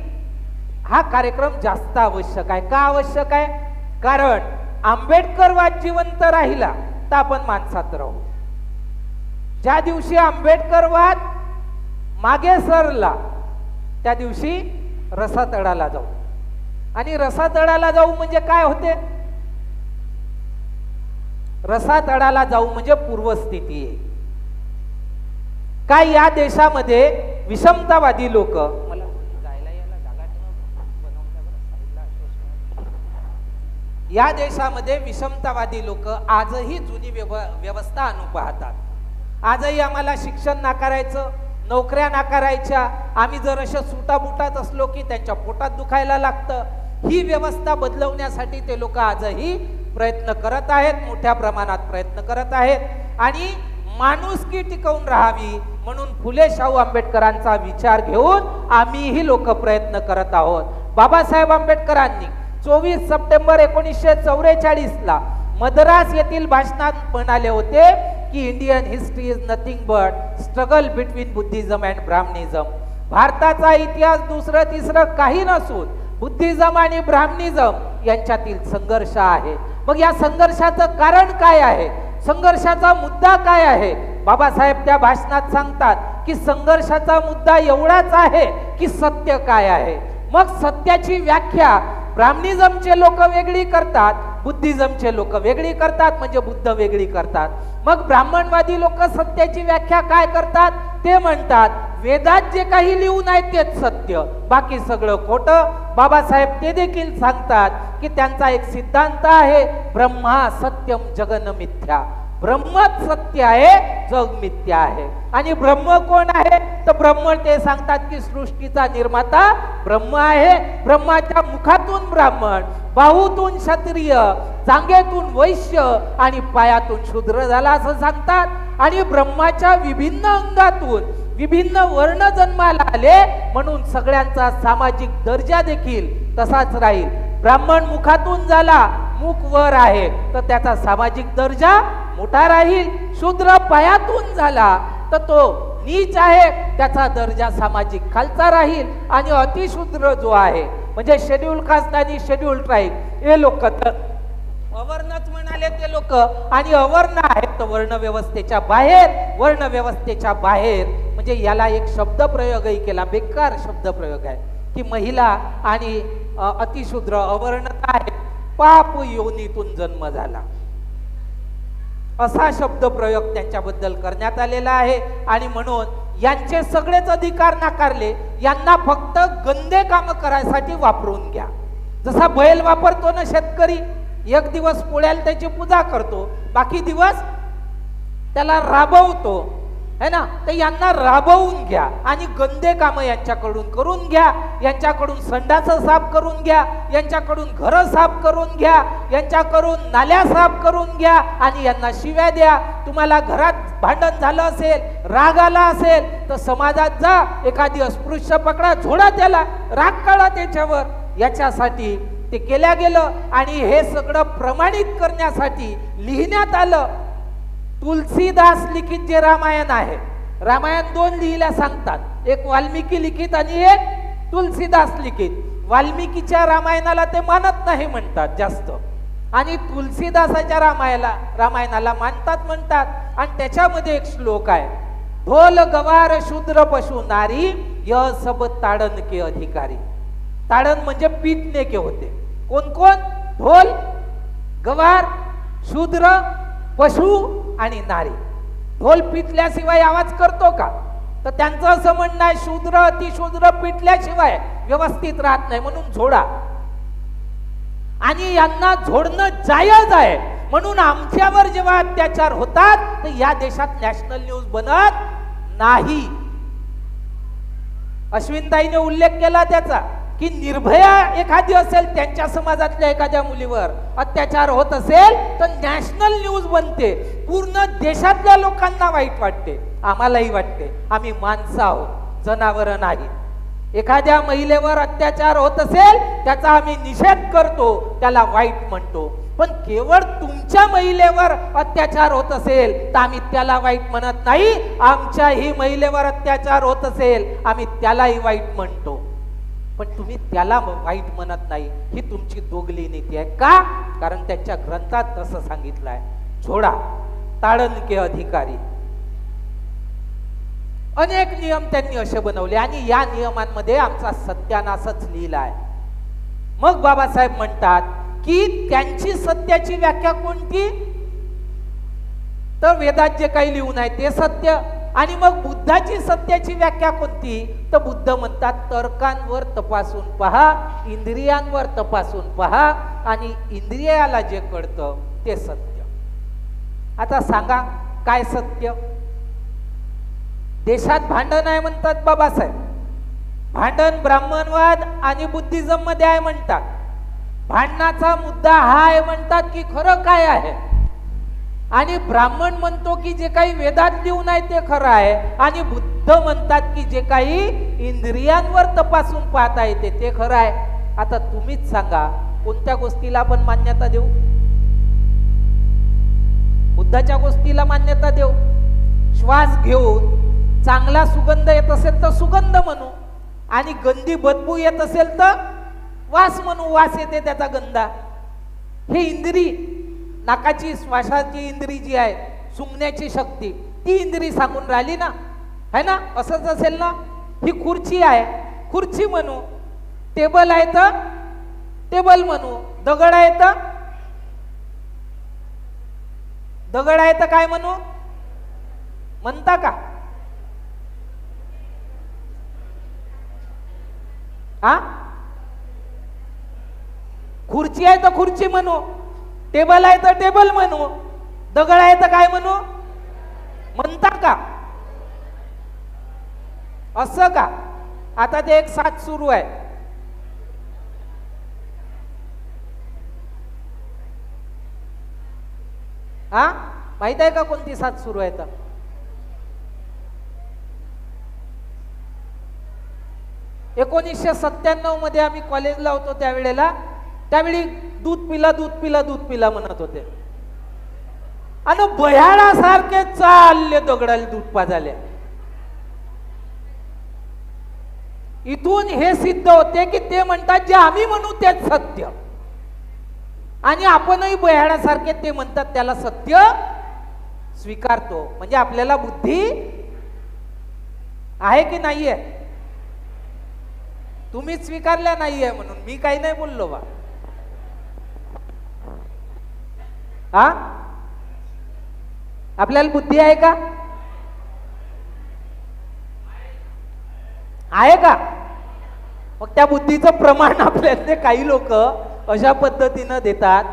हा कार्यक्रम जास्त आवश्यक आहे. का आवश्यक आहे? कारण आंबेडकरवाद जिवंत राहिला तर आपण माणसात राहू. ज्या दिवशी आंबेडकरवाद मागे सरला त्या दिवशी रसातळाला जाऊ. आणि रसातळाला जाऊ म्हणजे काय होते? रसातळाला जाऊ म्हणजे पूर्वस्थिती आहे. काय या देशामध्ये विषमतावादी लोक, मला जायला यायला जागा या देशामध्ये विषमतावादी लोक आजही जुनी व्यवस्था आणू पाहतात. आजही आम्हाला शिक्षण नाकारायचं, नोकऱ्या नाकारायच्या, आम्ही जर अशा सुटाबुटात असलो की त्यांच्या पोटात दुखायला लागतं. ही व्यवस्था बदलवण्यासाठी ते लोक आजही प्रयत्न करत आहेत, मोठ्या प्रमाणात प्रयत्न करत आहेत. आणि माणुसकी टिकवून राहावी म्हणून फुले शाहू आंबेडकरांचा विचार घेऊन आम्हीही लोक प्रयत्न करत आहोत. बाबासाहेब आंबेडकरांनी 24 सप्टेंबर 1944 ला मद्रास येथील भाषणात म्हणाले होते की Indian history is nothing but struggle between Buddhism and Brahmanism. भारताचा इतिहास दुसरं तिसरं काही नसून बुद्धिझम आणि ब्राह्मणिझम यांच्यातील संघर्ष आहे. मग या संघर्षाचं कारण काय आहे? संघर्षाचा मुद्दा काय आहे? बाबासाहेब त्या भाषणात सांगतात की संघर्षाचा मुद्दा एवढाच आहे की सत्य काय आहे. मग सत्याची व्याख्या ब्राह्मणिझमचे लोक वेगळी करतात, बुद्धिझमचे लोक वेगळी करतात, म्हणजे बुद्ध वेगळी करतात. मग ब्राह्मणवादी लोक सत्याची व्याख्या काय करतात? ते म्हणतात वेदात जे काही लिहून आहे तेच सत्य, बाकी सगळं खोटं. बाबासाहेब ते देखील सांगतात की त्यांचा एक सिद्धांत आहे, ब्रह्मा सत्यम जगन मिथ्या. ब्रह्मच सत्य आहे, जग मिथ्या आहे. आणि ब्रह्म कोण आहे? तर ब्रह्म ते सांगतात की सृष्टीचा निर्माता ब्रह्म आहे. ब्रह्माच्या मुखातून ब्राह्मण, बाहूतून क्षत्रिय, जांघेतून वैश्य आणि पायातून शूद्र झाला असं सांगतात. आणि ब्रह्माच्या विभिन्न अंगातून विभिन्न वर्ण जन्माला आले, म्हणून सगळ्यांचा सामाजिक दर्जा देखील तसाच राहील. ब्राह्मण मुखातून झाला, मुख वर आहे, तर त्याचा सामाजिक दर्जा मोठा राहील. शूद्र पायातून झाला तर तो नीच आहे, त्याचा दर्जा सामाजिक खालचा राहील. आणि अतिशूद्र जो आहे म्हणजे शेड्यूल कास्ट आणि शेड्यूल ट्राईब हे लोक तर अवर्णच म्हणाले ते लोक, आणि अवर्ण आहेत तर वर्ण व्यवस्थेच्या बाहेर. वर्ण व्यवस्थेच्या बाहेर म्हणजे याला एक शब्द प्रयोगही केला, बेकार शब्द प्रयोग आहे की महिला आणि अतिशूद्र अवर्णता आहे, पाप योनीतून जन्म झाला असा शब्द प्रयोग त्यांच्याबद्दल करण्यात आलेला आहे. आणि म्हणून यांचे सगळेच अधिकार नाकारले. यांना फक्त गंदे काम करायसाठी वापरून घ्या. जसा बैल वापरतो ना शेतकरी, एक दिवस पोळ्याला त्याची पूजा करतो, बाकी दिवस त्याला राबवतो है ना. तर यांना राबवून घ्या आणि गंदे काम यांच्याकडून करून घ्या. यांच्याकडून संडास साफ करून घ्या, यांच्याकडून घर साफ करून घ्या, यांच्याकडून नाल्या साफ करून घ्या आणि यांना शिव्या द्या. तुम्हाला घरात भांडण झालं असेल, राग आला असेल तर समाजात जा, एखादी अस्पृश्य पकडा, झोडा त्याला, राग काढा त्याच्यावर. याच्यासाठी ते केल्या गेलं. आणि हे सगळं प्रमाणित करण्यासाठी लिहिण्यात आलं तुलसीदास लिखित जे रामायण आहे. रामायण दोन लिहिल्या सांगतात, एक वाल्मिकी लिखित आणि एक तुलसीदास लिखित. वाल्मिकीच्या रामायणाला ते मानत नाही म्हणतात जास्त, आणि तुलसीदासाच्या रामायणाला मानतात म्हणतात. आणि त्याच्यामध्ये एक श्लोक आहे, ढोल गवार शूद्र पशु नारी य सब ताडन के अधिकारी. ताडन म्हणजे पीटणे के होते. कोण कोण? ढोल, गवार, शूद्र, पशु आणि नारी. ढोल पिटल्याशिवाय आवाज करतो का? तर त्यांचं असं म्हणणं आहे शूद्र अतिशूद्र पिटल्याशिवाय व्यवस्थित राहत नाही, म्हणून झोडा. आणि यांना झोडणं जायज आहे. म्हणून आमच्यावर जेव्हा अत्याचार होतात तर या देशात नॅशनल न्यूज बनत नाही. अश्विनताईने उल्लेख केला त्याचा की निर्भया एखादी असेल, त्यांच्या समाजातल्या एखाद्या मुलीवर अत्याचार होत असेल तर नॅशनल न्यूज बनते. पूर्ण देशातल्या लोकांना वाईट वाटते, आम्हालाही वाटते. आम्ही माणसं आहोत, जनावर नाही. एखाद्या महिलेवर अत्याचार होत असेल त्याचा आम्ही निषेध करतो, त्याला वाईट म्हणतो. पण केवळ तुमच्या महिलेवर अत्याचार होत असेल तर आम्ही त्याला वाईट म्हणत नाही. आमच्याही महिलेवर अत्याचार होत असेल आम्ही त्यालाही वाईट म्हणतो, पण तुम्ही त्याला वाईट म्हणत नाही. ही तुमची दोगली नीती आहे. का? कारण त्यांच्या ग्रंथात तसं सांगितलं आहे, झोडा ताडन के अधिकारी. अनेक नियम त्यांनी असे बनवले आणि या नियमांमध्ये आमचा सत्यानाशच लिहिला आहे. मग बाबासाहेब म्हणतात की त्यांची सत्याची व्याख्या कोणती? तर वेदात जे काही लिहून आहे ते सत्य. आणि मग बुद्धाची सत्याची व्याख्या कोणती? तर बुद्ध म्हणतात तर्कांवर तपासून पहा, इंद्रियांवर तपासून पहा आणि इंद्रियाला जे कळतं ते सत्य. आता सांगा काय सत्य? देशात भांडण आहे म्हणतात बाबासाहेब. भांडण ब्राह्मणवाद आणि बुद्धिझम मध्ये आहे म्हणतात. भांडणाचा मुद्दा हा आहे म्हणतात की खरं काय आहे. आणि ब्राह्मण म्हणतो की जे काही वेदात लिहून आहे ते खरं आहे, आणि बुद्ध म्हणतात की जे काही इंद्रियांवर तपासून पाहता येते ते खरं आहे. आता तुम्हीच सांगा कोणत्या गोष्टीला आपण मान्यता देऊ? बुद्धाच्या गोष्टीला मान्यता देऊ. श्वास घेऊन चांगला सुगंध येत असेल तर सुगंध म्हणू, आणि गंदी बदबू येत असेल तर वास म्हणू, वास येते त्याचा गंधा. हे इंद्री नाकाची श्वासाची इंद्री जी आहे, सुंगण्याची शक्ती, ती इंद्री सांगून राहिली ना, है ना? असंच असेल ना. ही खुर्ची आहे, खुर्ची म्हणू. टेबल आहे तर टेबल म्हणू. दगड आहे तर दगड आहे तर काय म्हणू? म्हणता का? हा, खुर्ची आहे तर खुर्ची म्हणू, टेबल आहे तर टेबल म्हणू, दगड आहे तर काय म्हणू? म्हणता का? असं का? आता ते एक साथ सुरू आहे. हा, माहित आहे का कोणती साथ सुरू आहे? तर 1997 मध्ये आम्ही कॉलेजला होतो त्यावेळी दूध पिला दूध पिला दूध पिला म्हणत होते. आणि भयाळासारखे चालले दगडाला दूध पाजाले. इथून हे सिद्ध होते की ते म्हणतात जे आम्ही म्हणू तेच सत्य, आणि आपणही बयाडासारखे ते म्हणतात त्याला सत्य स्वीकारतो. म्हणजे आपल्याला बुद्धी आहे की नाहीये? तुम्ही स्वीकारल्या नाहीये म्हणून मी काही नाही बोललो बा. हा, आपल्याला बुद्धी आहे का? आहे का? मग त्या बुद्धीचं प्रमाण आपल्यातले काही लोक अशा पद्धतीनं देतात.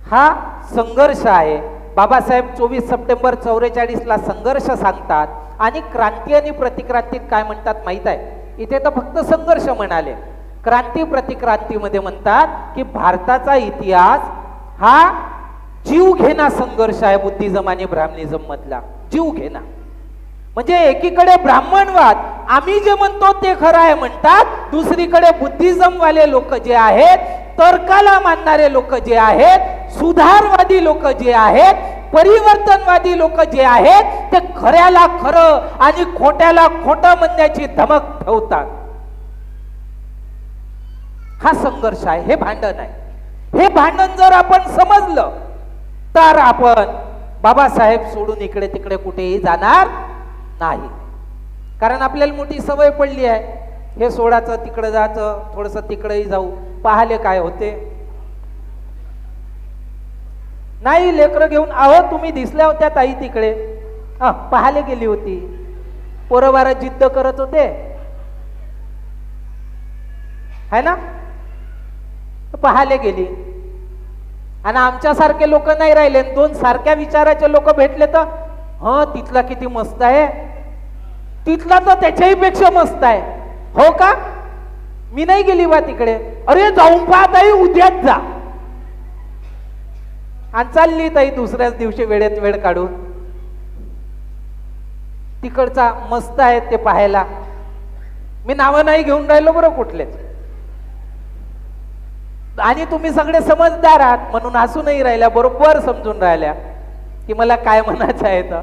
हा संघर्ष आहे. बाबासाहेब 24 सप्टेंबर 44 ला संघर्ष सांगतात, आणि क्रांती आणि प्रतिक्रांतीत काय म्हणतात माहित आहे? इथे तर फक्त संघर्ष म्हणाले. क्रांती प्रतिक्रांतीमध्ये म्हणतात की भारताचा इतिहास हा जीव घेणा संघर्ष आहे. बुद्धिझम आणि ब्राह्मणिझम मधला जीव घेणा. म्हणजे एकीकडे ब्राह्मणवाद आम्ही जे म्हणतो ते खरं आहे म्हणतात, दुसरीकडे बुद्धिझम वाले लोक जे आहेत, तर्काला मानणारे लोक जे आहेत, सुधारवादी लोक जे आहेत, परिवर्तनवादी लोक जे आहेत, ते खऱ्याला खरं आणि खोट्याला खोटं म्हणण्याची धमक ठेवतात. हा संघर्ष आहे, हे भांडण आहे. हे भांडण जर आपण समजलं तर आपण बाबासाहेब सोडून इकडे तिकडे कुठेही जाणार नाही. कारण आपल्याला मोठी सवय पडली आहे, हे सोडाचं तिकडे जायचं, थोडस तिकडेही जाऊ, पाहले काय होते. नाही लेकरं घेऊन, अहो तुम्ही दिसल्या होत्या ताई तिकडे, पाहाले गेली होती, पोरं बारा जिद्द करत होते, है ना, पाहाले गेली. आणि आमच्यासारखे लोक नाही राहिले, दोन सारख्या विचाराचे लोक भेटले तर तिथला किती मस्त आहे, तिथला तर त्याच्याही पेक्षा मस्त आहे. हो का? मी नाही गेली बा तिकडे. अरे जाऊन पाहत आहे, उद्याच जा. आणि चालली ताई दुसऱ्याच दिवशी वेळेत वेळ काढून. तिकडचा मस्त आहे ते पाहायला. मी नावं नाही घेऊन राहिलो बरं कुठलेच, आणि तुम्ही सगळे समजदार आहात म्हणून हसू नाही राहिल्या, बरोबर समजून राहिल्या की मला काय म्हणायचं आहे. तर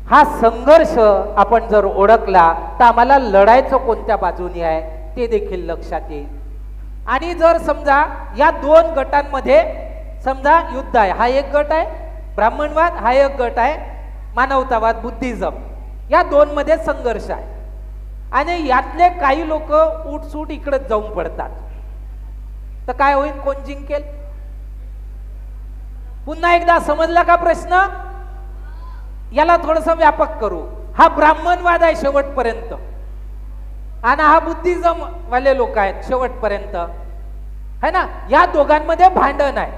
हा संघर्ष आपण जर ओळखला तर आम्हाला लढायचं कोणत्या बाजूनी आहे ते देखील लक्षात येईल. आणि जर समजा या दोन गटांमध्ये समजा युद्ध आहे, हा एक गट आहे ब्राह्मणवाद, हा एक गट आहे मानवतावाद बुद्धिझम, या दोन मध्ये संघर्ष आहे. आणि यातले काही लोक उठसूट इकडे जाऊन पडतात, तर काय होईल? कोण जिंकेल? पुन्हा एकदा समजला का प्रश्न? याला थोडस व्यापक करू. हा ब्राह्मणवाद आहे शेवटपर्यंत, आणि हा बुद्धिझम वाले लोक आहेत शेवटपर्यंत, है ना. या दोघांमध्ये भांडण आहे,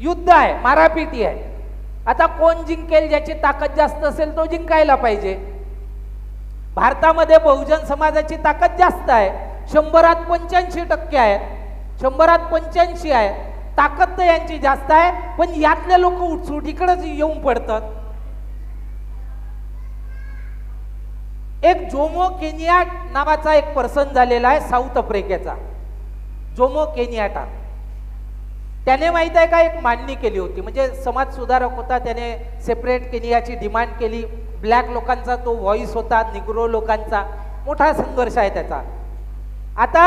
युद्ध आहे, मारापिटी आहे. आता कोण जिंकेल? ज्याची ताकद जास्त असेल तो जिंकायला पाहिजे. भारतामध्ये बहुजन समाजाची ताकद जास्त आहे, 100त 85% आहे, 100त 85 आहे. ताकद तर यांची जास्त आहे, पण यातले लोक उठसूट इकडेच येऊन पडतात. एक जोमो केनिया नावाचा एक पर्सन झालेला आहे साऊथ आफ्रिकेचा, जोमो केनियाटा. त्याने माहित आहे का एक मांडणी केली होती, म्हणजे समाज सुधारक होता, त्याने सेपरेट केनियाची डिमांड केली. ब्लॅक लोकांचा तो व्हॉइस होता, निग्रो लोकांचा मोठा संघर्ष आहे त्याचा. आता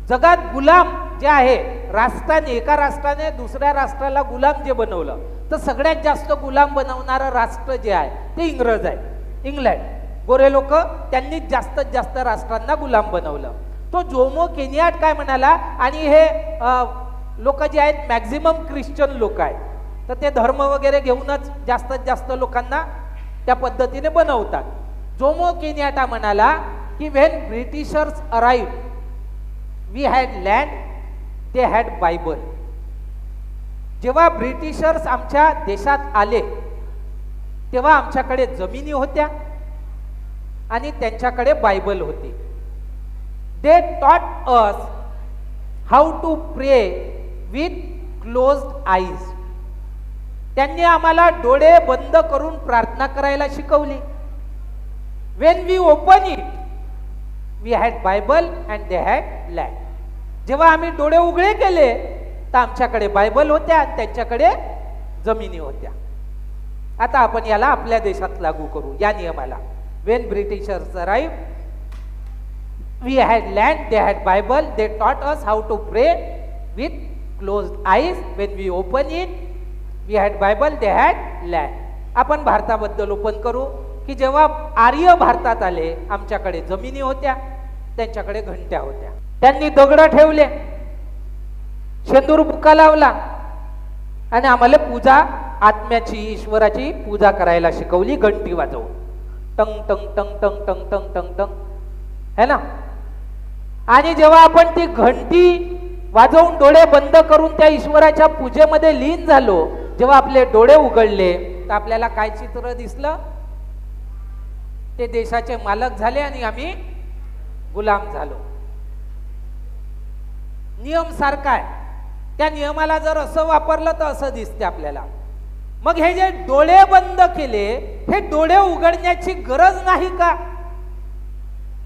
जगात गुलाम जे आहे राष्ट्राने, एका राष्ट्राने दुसऱ्या राष्ट्राला गुलाम जे बनवलं, तर सगळ्यात जास्त गुलाम बनवणारं राष्ट्र जे आहे ते इंग्रज आहे, इंग्लंड. गोरे लोक त्यांनी जास्तीत जास्त राष्ट्रांना गुलाम बनवलं. तो जोमो केनियाट काय म्हणाला, आणि हे लोक जे आहेत मॅक्झिमम ख्रिश्चन लोक आहेत, तर ते धर्म वगैरे घेऊनच जास्तीत जास्त लोकांना त्या पद्धतीने बनवतात. जोमो केनियाटा म्हणाला की when Britishers arrived we had land, they had Bible. जेव्हा ब्रिटिशर्स आमच्या देशात आले तेव्हा आमच्याकडे जमिनी होत्या आणि त्यांच्याकडे बायबल होती. They taught us how to pray with closed eyes. त्यांनी आम्हाला डोळे बंद करून प्रार्थना करायला शिकवली. When we open it we had Bible and they had land. जेव्हा आम्ही डोळे उघडे केले तर आमच्याकडे बायबल होत्या आणि त्यांच्याकडे जमिनी होत्या. आता आपण याला आपल्या देशात लागू करू या नियमाला. When Britishers arrived we had land, they had Bible, they taught us how to pray with closed eyes. When we open it we had Bible, they had land. आपण भारताबद्दल ओपन करू की जेव्हा आर्य भारतात आले आमच्याकडे जमिनी होत्या, त्यांच्याकडे घंट्या होत्या. त्यांनी दगड ठेवले, शेंदूर बुक्का लावला आणि आम्हाला पूजा, आत्म्याची, ईश्वराची पूजा करायला शिकवली घंटी वाजवून. टंग टंग टंग टंग टंग टंग टंग टंग, है ना. आणि जेव्हा आपण ती घंटी वाजवून डोळे बंद करून त्या ईश्वराच्या पूजेमध्ये लीन झालो, जेव्हा आपले डोळे उघडले तर आपल्याला काय चित्र दिसलं? ते देशाचे मालक झाले आणि आम्ही गुलाम झालो. नियम सारखा आहे. त्या नियमाला जर असं वापरलं तर असं दिसते आपल्याला. मग हे जे डोळे बंद केले, हे डोळे उघडण्याची गरज नाही का?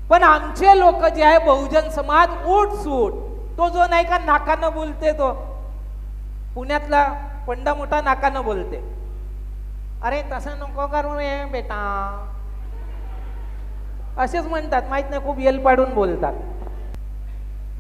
पण आमचे लोक जे आहे बहुजन समाज उठसूट, तो जो नाही का नाकानं बोलते, तो पुण्यातला पंडा मोठा नाकानं बोलते, अरे तसं नको करू रे बेटा, असेच म्हणतात. माहित नाही, खूप येल पाडून बोलतात.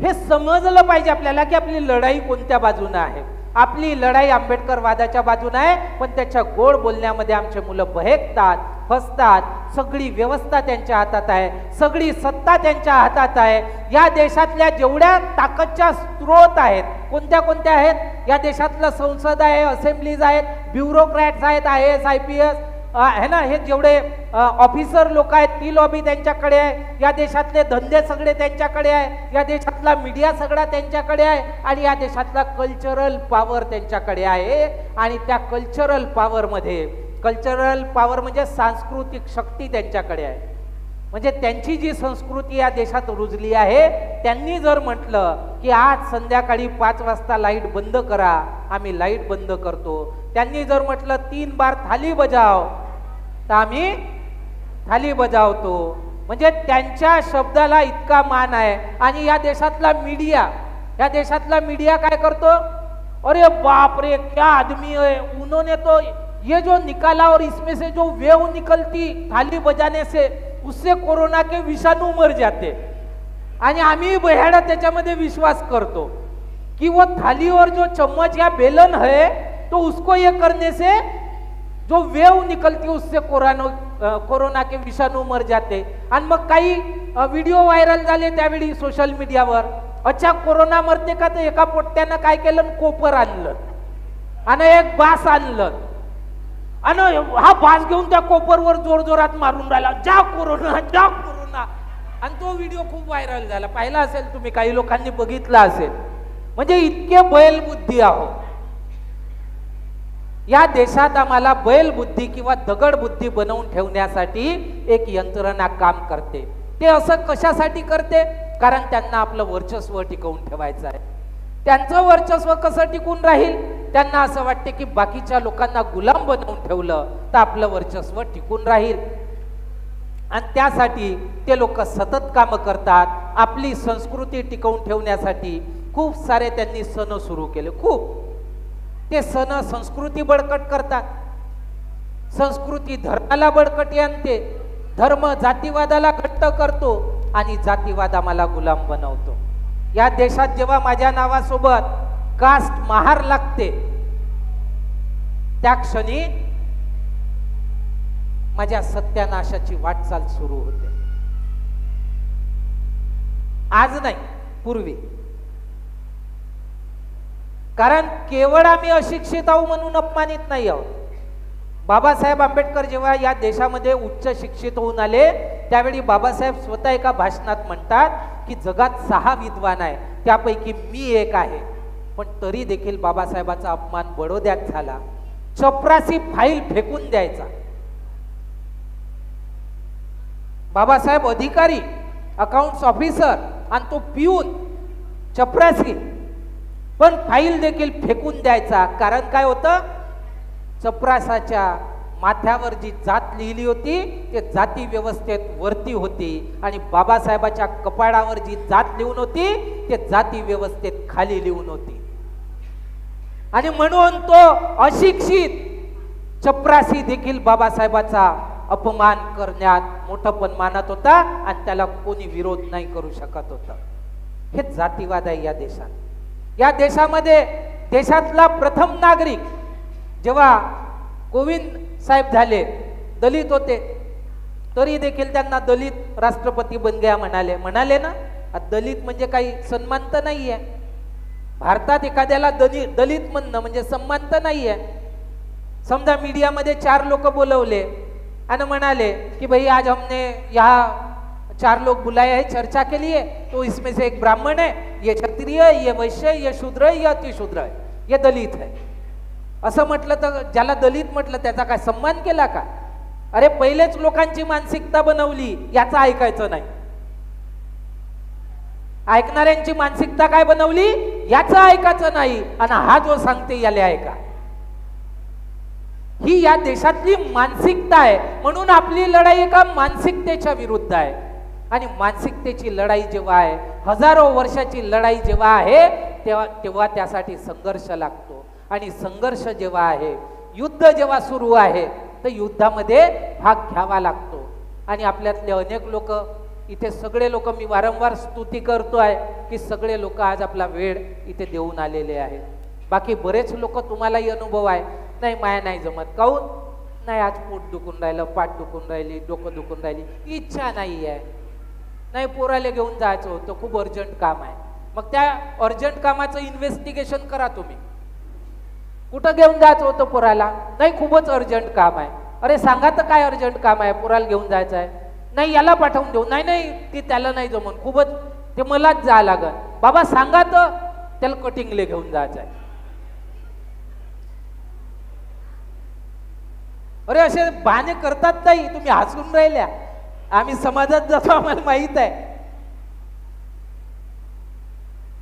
हे समजलं पाहिजे आपल्याला की आपली लढाई कोणत्या बाजूने आहे. आपली लढाई आंबेडकर वादाच्या बाजूने आहे, पण त्याच्या गोड बोलण्यामध्ये आमचे मुलं बहेकतात, फसतात. सगळी व्यवस्था त्यांच्या हातात आहे, सगळी सत्ता त्यांच्या हातात आहे. या देशातल्या जेवढ्या ताकदच्या स्रोत आहेत, कोणत्या कोणत्या आहेत? या देशातलं संसद आहे, असेंब्लीज आहेत, ब्युरोक्रॅट्स आहेत, IAS IPS है ना, हे जेवढे ऑफिसर लोक आहेत ती लॉबी त्यांच्याकडे आहे. या देशातले धंदे सगळे त्यांच्याकडे आहे, या देशातला मीडिया सगळा त्यांच्याकडे आहे, आणि या देशातला कल्चरल पॉवर त्यांच्याकडे आहे. आणि त्या कल्चरल पॉवरमध्ये, कल्चरल पॉवर म्हणजे सांस्कृतिक शक्ती त्यांच्याकडे आहे. म्हणजे त्यांची जी संस्कृती या देशात रुजली आहे, त्यांनी जर म्हटलं की आज संध्याकाळी 5 वाजता लाईट बंद करा, आम्ही लाईट बंद करतो. त्यांनी जर म्हटलं 3 बार थाली बजाव, तर आम्ही थाली बजावतो. म्हणजे त्यांच्या शब्दाला इतका मान आहे. आणि या देशातला मीडिया, या देशातला मीडिया काय करतो? अरे बाप रे, क्या आदमी है, उन्होंने तो ये जो निकाला और इसमें से जो वेव निकलती थाली बजाने से, उससे कोरोना के विषाणू मर जाते. आणि आम्ही बह्याडा त्याच्यामध्ये विश्वास करतो कि वो थाली और जो चम्मच या बेलन है, तो उसको ये करने से जो वेव निकलती उससे कोरोना के विषाणू मर जाते. आणि मग काही व्हिडिओ व्हायरल झाले त्यावेळी सोशल मीडियावर, अच्छा कोरोना मरते का? तर एका पोट्ट्यानं काय केलं? कोपर आणलं आणि एक बास आणलं, आणि हा बास घेऊन त्या कोपरवर जोर जोरात मारून राहिला, जा कोरोना, जा कोरोना. आणि तो व्हिडिओ खूप व्हायरल झाला, पाहिला असेल तुम्ही, काही लोकांनी बघितला असेल. म्हणजे इतके बैलबुद्धी आहोत. या देशात आम्हाला बैलबुद्धी किंवा दगड बुद्धी बनवून ठेवण्यासाठी एक यंत्रणा काम करते. ते असं कशासाठी करते? कारण त्यांना आपलं वर्चस्व टिकवून ठेवायचं आहे. त्यांचं वर्चस्व कसं टिकून राहील? त्यांना असं वाटते की बाकीच्या लोकांना गुलाम बनवून ठेवलं तर आपलं वर्चस्व टिकून राहील. आणि त्यासाठी ते लोक सतत काम करतात. आपली संस्कृती टिकवून ठेवण्यासाठी खूप सारे त्यांनी सण सुरू केले. खूप ते सण संस्कृती बळकट करतात. संस्कृती धर्माला बळकटी आणते, धर्म जातीवादाला घट्ट करतो आणि जातीवाद आम्हाला गुलाम बनवतो. या देशात जेव्हा माझ्या नावासोबत कास्ट महार लागते त्या क्षणी माझ्या सत्यानाशाची वाटचाल सुरू होते. आज नाही, पूर्वी. कारण केवळ आम्ही अशिक्षित आहोत म्हणून अपमानित नाही आहोत. बाबासाहेब आंबेडकर जेव्हा या देशामध्ये उच्च शिक्षित होऊन आले त्यावेळी बाबासाहेब स्वतः एका भाषणात म्हणतात की जगात 6 विद्वान आहे, त्यापैकी मी एक आहे. पण तरी देखील बाबासाहेबांचा अपमान बडोद्यात झाला. चपरासी फाईल फेकून द्यायचा. बाबासाहेब अधिकारी, अकाउंट्स ऑफिसर आणि तो पिऊन चपरासी, पण फाईल देखील फेकून द्यायचा. कारण काय होतं? चपरासाच्या माथ्यावर जी जात लिहिली होती ते जाती व्यवस्थेत वरती होती आणि बाबासाहेबाच्या कपाळावर जी जात लिहून होती ते जाती व्यवस्थेत खाली लिहून होती. आणि म्हणून तो अशिक्षित चपरासी देखील बाबासाहेबाचा अपमान करण्यात मोठपण मानत होता आणि त्याला कोणी विरोध नाही करू शकत होता. हे जातीवाद आहे या देशात. या देशामध्ये देशातला प्रथम नागरिक जेव्हा गोविंद साहेब झाले, दलित होते, तरी देखील त्यांना दलित राष्ट्रपती बन गया म्हणाले ना. दलित म्हणजे काही सन्मान तर नाहीये. भारतात एखाद्याला दलित म्हणणं म्हणजे सन्मान तर नाहीये. समजा मीडियामध्ये 4 लोक बोलवले आणि म्हणाले कि भाई आज हमने यहाँ 4 लोग बुलाए हैं चर्चा के लिए, तो इसमें से एक ब्राह्मण है, ये क्षत्रिय है, ये वैश्य है, ये शूद्र है, ये अतिशूद्र है, ये दलित है. असं म्हटलं तर ज्याला दलित म्हटलं त्याचा काय सन्मान केला का? अरे पहिलेच लोकांची मानसिकता बनवली, याचं ऐकायचं नाही. ऐकणाऱ्यांची मानसिकता काय बनवली याचं ऐकायचं नाही आणि हा जो सांगते याले ऐका. ही या देशातली मानसिकता आहे. म्हणून आपली लढाई एका मानसिकतेच्या विरुद्ध आहे. आणि मानसिकतेची लढाई जेव्हा आहे, हजारो वर्षाची लढाई जेव्हा आहे, तेव्हा त्यासाठी संघर्ष लागतो. आणि संघर्ष जेव्हा आहे, युद्ध जेव्हा सुरू आहे, तर युद्धामध्ये भाग घ्यावा लागतो. आणि आपल्यातले अनेक लोक, इथे सगळे लोक, मी वारंवार स्तुती करतोय की सगळे लोक आज आपला वेळ इथे देऊन आलेले आहेत. बाकी बरेच लोक तुम्हालाही अनुभव आहे, नाही माया नाही जमत, काऊन नाही, आज पोट दुखून राहिलं, पाठ दुखून राहिली, डोकं दुखून राहिली, इच्छा नाही आहे, नाही पोराला घेऊन जायचं होतं, खूप अर्जंट काम आहे. मग त्या अर्जंट कामाचं इन्व्हेस्टिगेशन करा तुम्ही. कुठं घेऊन जायचं होतं पोराला? नाही खूपच अर्जंट काम आहे. अरे सांगा तर काय अर्जंट काम आहे, पोराला घेऊन जायचं आहे? नाही याला पाठवून देऊ. नाही नाही ते त्याला नाही जमून, खूपच ते मलाच जायला लागल. बाबा सांगा तर त्याला कटिंगले घेऊन जायचं आहे. अरे असे बहाणे करतात ताई, तुम्ही हसून राहिल्या. आम्ही समाजात जातो, आम्हाला माहित आहे.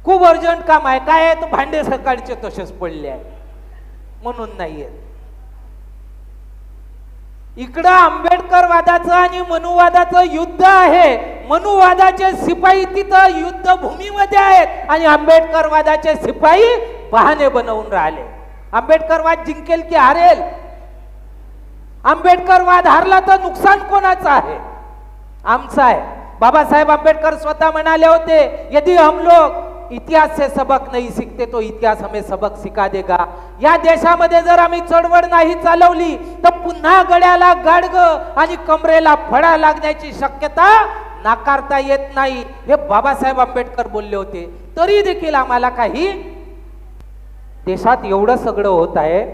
खूप अर्जंट काम आहे, काय आहे, तो भांडे सकाळचे तसेच पडले आहे म्हणून नाहीये. इकडं आंबेडकरवादाचं आणि मनुवादाचं युद्ध आहे. मनुवादाचे सिपाई तिथं युद्धभूमीमध्ये आहेत आणि आंबेडकरवादाचे सिपाई बहाणे बनवून राहिले. आंबेडकरवाद जिंकेल की हारेल? आंबेडकरवाद हारला तर नुकसान कोणाचं आहे? आमचं आहे. बाबासाहेब आंबेडकर स्वतः म्हणाले होते, यदि हम लोग इतिहास से सबक नहीं सीखते तो इतिहास हमें सबक सिखा देगा. या देशामध्ये जर आम्ही चळवळ नाही चालवली तर पुन्हा गड्याला गाडगं आणि कमरेला फळा लागण्याची शक्यता नाकारता येत नाही. हे बाबासाहेब आंबेडकर बोलले होते. तरी देखील आम्हाला काही, देशात एवढं सगळं होत आहे,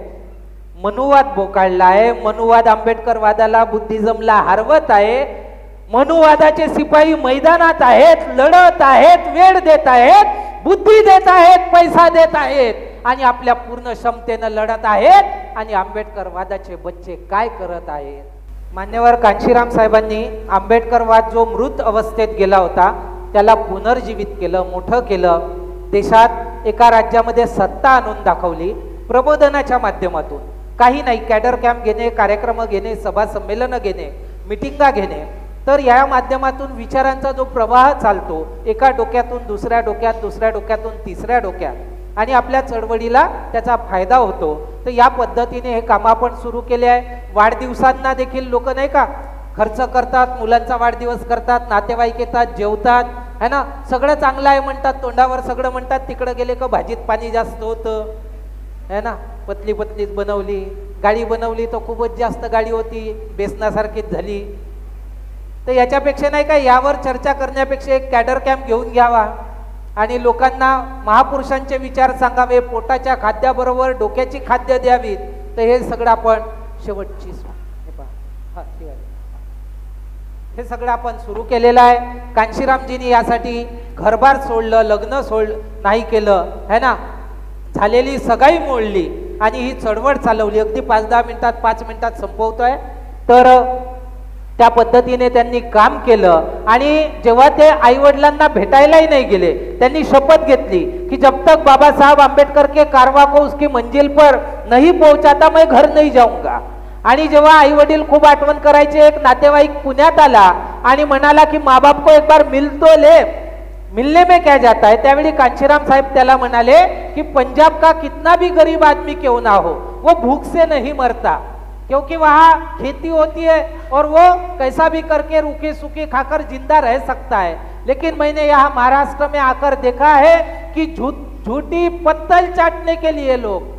मनुवाद बोकाळला आहे, मनुवाद आंबेडकरवादाला, बुद्धिझमला हरवत आहे. मनुवादाचे सिपाई मैदानात आहेत, लढत आहेत, वेळ देत आहेत, बुद्धी देत आहेत, पैसा देत आहेत आणि आपल्या पूर्ण क्षमतेनं लढत आहेत. आणि आंबेडकरवादाचे बच्चे काय करत आहेत? मान्यवर कांशीराम साहेबांनी आंबेडकरवाद जो मृत अवस्थेत गेला होता त्याला पुनर्जीवित केलं, मोठं केलं. देशात एका राज्यामध्ये सत्ता आणून दाखवली प्रबोधनाच्या माध्यमातून. काही नाही, कॅडर कॅम्प घेणे, कार्यक्रम घेणे, सभा संमेलन घेणे, मिटिंगा घेणे. तर या माध्यमातून विचारांचा जो प्रवाह चालतो, एका डोक्यातून दुसऱ्या डोक्यात, दुसऱ्या डोक्यातून तिसऱ्या डोक्यात, आणि आपल्या चळवळीला त्याचा फायदा होतो. तर या पद्धतीने हे काम आपण सुरू केले आहे. वाढदिवसांना देखील लोक नाही का खर्च करतात, मुलांचा वाढदिवस करतात, नातेवाईक येतात, जेवतात, है ना, सगळं चांगलं आहे म्हणतात, तोंडावर सगळं म्हणतात, तिकडे गेले का भाजीत पाणी जास्त होतं, है ना, पतली पतलीच बनवली, गाडी बनवली तर खूपच जास्त गाडी होती, बेसनासारखीच झाली. तर याच्यापेक्षा नाही का, यावर चर्चा करण्यापेक्षा एक कॅडर कॅम्प घेऊन घ्यावा आणि लोकांना महापुरुषांचे विचार सांगावे, पोटाच्या खाद्याबरोबर डोक्याची खाद्य द्यावीत. तर हे सगळं आपण शेवटची हे सगळं आपण सुरू केलेलं आहे. कांशीरामजींनी यासाठी घरबार सोडलं, लग्न नाही केलं, है ना, झालेली सगाई मोडली आणि ही चळवळ चालवली. अगदी 5-10 मिनिटात 5 मिनिटात संपवतोय. तर त्या पद्धतीने त्यांनी काम केलं आणि जेव्हा ते आई वडिलांना भेटायलाही नाही गेले, त्यांनी शपथ घेतली की जब तक बाबा साहब आंबेडकर के कारवा को उसकी मंजिल पर नहीं पहुंचाता मैं घर नहीं जाऊंगा. आणि जेव्हा आई वडील खूप आठवण करायचे, एक नातेवाईक पुण्यात आला आणि म्हणाला की माँ बाप को एक बार मिल तो ले, मिलने में क्या जाता है. त्यावेळी कांशीराम साहेब त्याला म्हणाले की पंजाब का कितना भी गरीब आदमी क्यों ना हो, वो भूख से नहीं मरता, क्योंकि वहाँ खेती होती है और वो कैसा भी करके रूखी सूखी खाकर जिंदा रह सकता है. लेकिन मैंने यहाँ महाराष्ट्र में आकर देखा है कि झूठी पत्तल चाटने के लिए लोग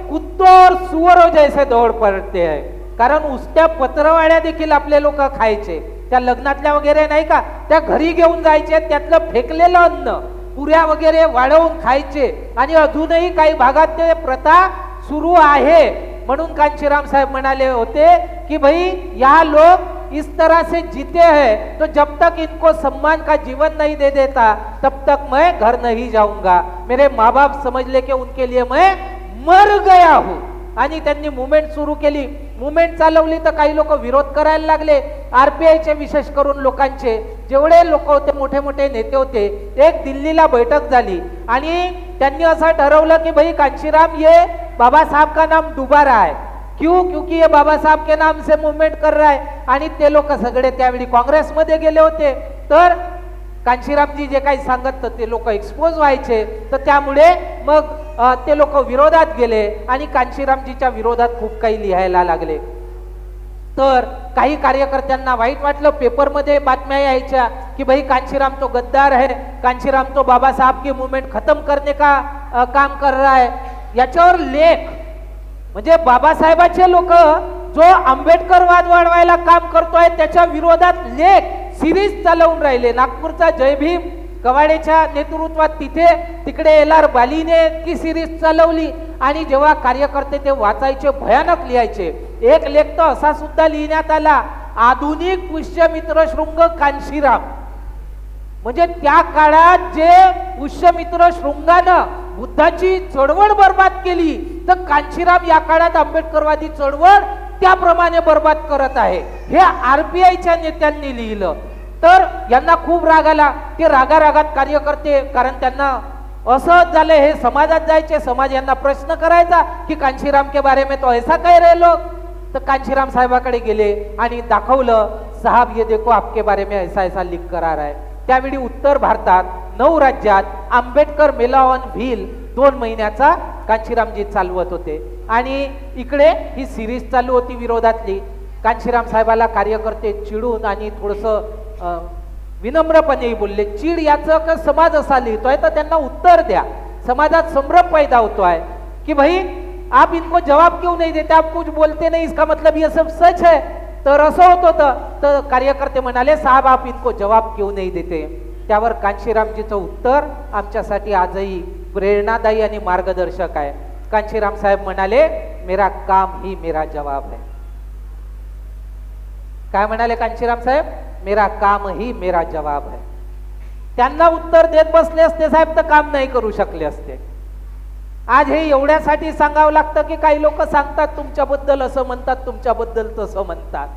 कुत्तों और सुअरों जैसे दौड़ पड़ते हैं. कारण उसत्या पत्रवाड्या देखील आपले लोक खायचे, त्या लग्नातल्या वगैरे नाही का, त्या घरी घेऊन जायचे, त्यातलं फेकलेलं अन्न पुऱ्या वगैरे वाढवून खायचे आणि अजूनही काही भागात ते प्रथा सुरू आहे. म्हणून कांशीराम साहेब म्हणाले होते कि भाई यहाँ लोग इस तरह से जीते हैं, तो जब तक इनको सम्मान का जीवन नहीं दे देता तब तक मैं घर नहीं जाऊंगा. मेरे माँ बाप समझ ले कि उनके लिए मैं मर गया हूं. आणि त्यांनी मुवमेंट सुरू केली. मुवमेंट चालवली तर काही लोक विरोध करायला लागले. आरपीआयचे विशेष करून लोकांचे जेवढे लोक होते, मोठे मोठे नेते होते, एक दिल्लीला बैठक झाली आणि त्यांनी असं ठरवलं की भाई कांशीराम ये बाबा साहब का नाम डुबा रहा है. क्यों? क्योंकि ये बाबा साहब के नाम से मूवमेंट कर रहा है. आणि ते लोक सगळे त्यावेळी काँग्रेसमध्ये गेले होते. तर कांशीरामजी जे काही सांगत ते लोक एक्सपोज व्हायचे. तर त्यामुळे मग ते लोक विरोधात गेले आणि कांशीरामजीच्या विरोधात खूप काही लिहायला लागले. तर काही कार्यकर्त्यांना वाईट वाटलं. पेपरमध्ये बातम्या यायच्या की भाई कांशीराम तो गद्दार है, कांशीराम तो बाबा साहब की मूवमेंट खत्म करने का काम कर रहा है. याच्यावर लेख म्हणजे बाबासाहेबाचे लोक जो आंबेडकरवाद वाढवायला काम करतोय त्याच्या विरोधात लेख सिरीज चालवून राहिले. नागपूरचा जय भीम कवाडेच्या नेतृत्वात तिकडे LR बालीने ती सिरीज चालवली आणि जेव्हा कार्यकर्ते ते वाचायचे, भयानक लिहायचे. एक लेख तर असा सुद्धा लिहिण्यात आला, आधुनिक पुष्यमित्र शृंग कांशीराम. म्हणजे त्या काळात जे पुष्यमित्र शृंगानं बुद्धाची चळवळ बर्बाद केली, तर कांशीराम या काळात आंबेडकरवादी चळवळ त्याप्रमाणे बर्बाद करत आहे. हे आरपीआयच्या नेत्यांनी लिहिलं. तर यांना खूप राग आला. ते रागारागात कार्यकर्ते, कारण त्यांना असं झालं, हे समाजात जायचे, समाज यांना प्रश्न करायचा की कांशीराम के बारे में तो ऐसा कह रहे लोग. तर कांशीराम साहेबाकडे गेले आणि दाखवलं, साहब ये देखो आपके बारे में ऐसा ऐसा लिख करा रहा है. त्यावेळी उत्तर भारतात 9 राज्यात आंबेडकर मेला ऑन व्हील 2 महिन्याचा कांशीरामजी चालवत होते आणि इकडे ही सिरीज चालू होती विरोधातली. कांशीराम साहेबाला कार्यकर्ते चिडून आणि थोडंसं विनम्रपणे बोलले, चीड याचं का समाज असा लिहितोय तर त्यांना उत्तर द्या. समाजात संभ्रम पैदा होतोय कि भाई आप इनको जवाब क्यों नहीं देते, आप कुछ बोलते नहीं, इसका मतलब ये सब सच है. तर असं होत होतं. तर कार्यकर्ते म्हणाले, साहब आप इनको जवाब क्यों नहीं देते. त्यावर कांशीरामजीचं उत्तर आमच्यासाठी आजही प्रेरणादायी आणि मार्गदर्शक आहे. कांशीराम साहेब म्हणाले, मेरा काम ही मेरा जवाब है. काय म्हणाले कांशीराम साहेब? मेरा काम ही मेरा जवाब है. त्यांना उत्तर देत बसले असते साहेब तर काम नाही करू शकले असते. आज हे एवढ्यासाठी सांगावं लागतं की काही लोक सांगतात तुमच्याबद्दल असं म्हणतात, तुमच्याबद्दल तसं म्हणतात.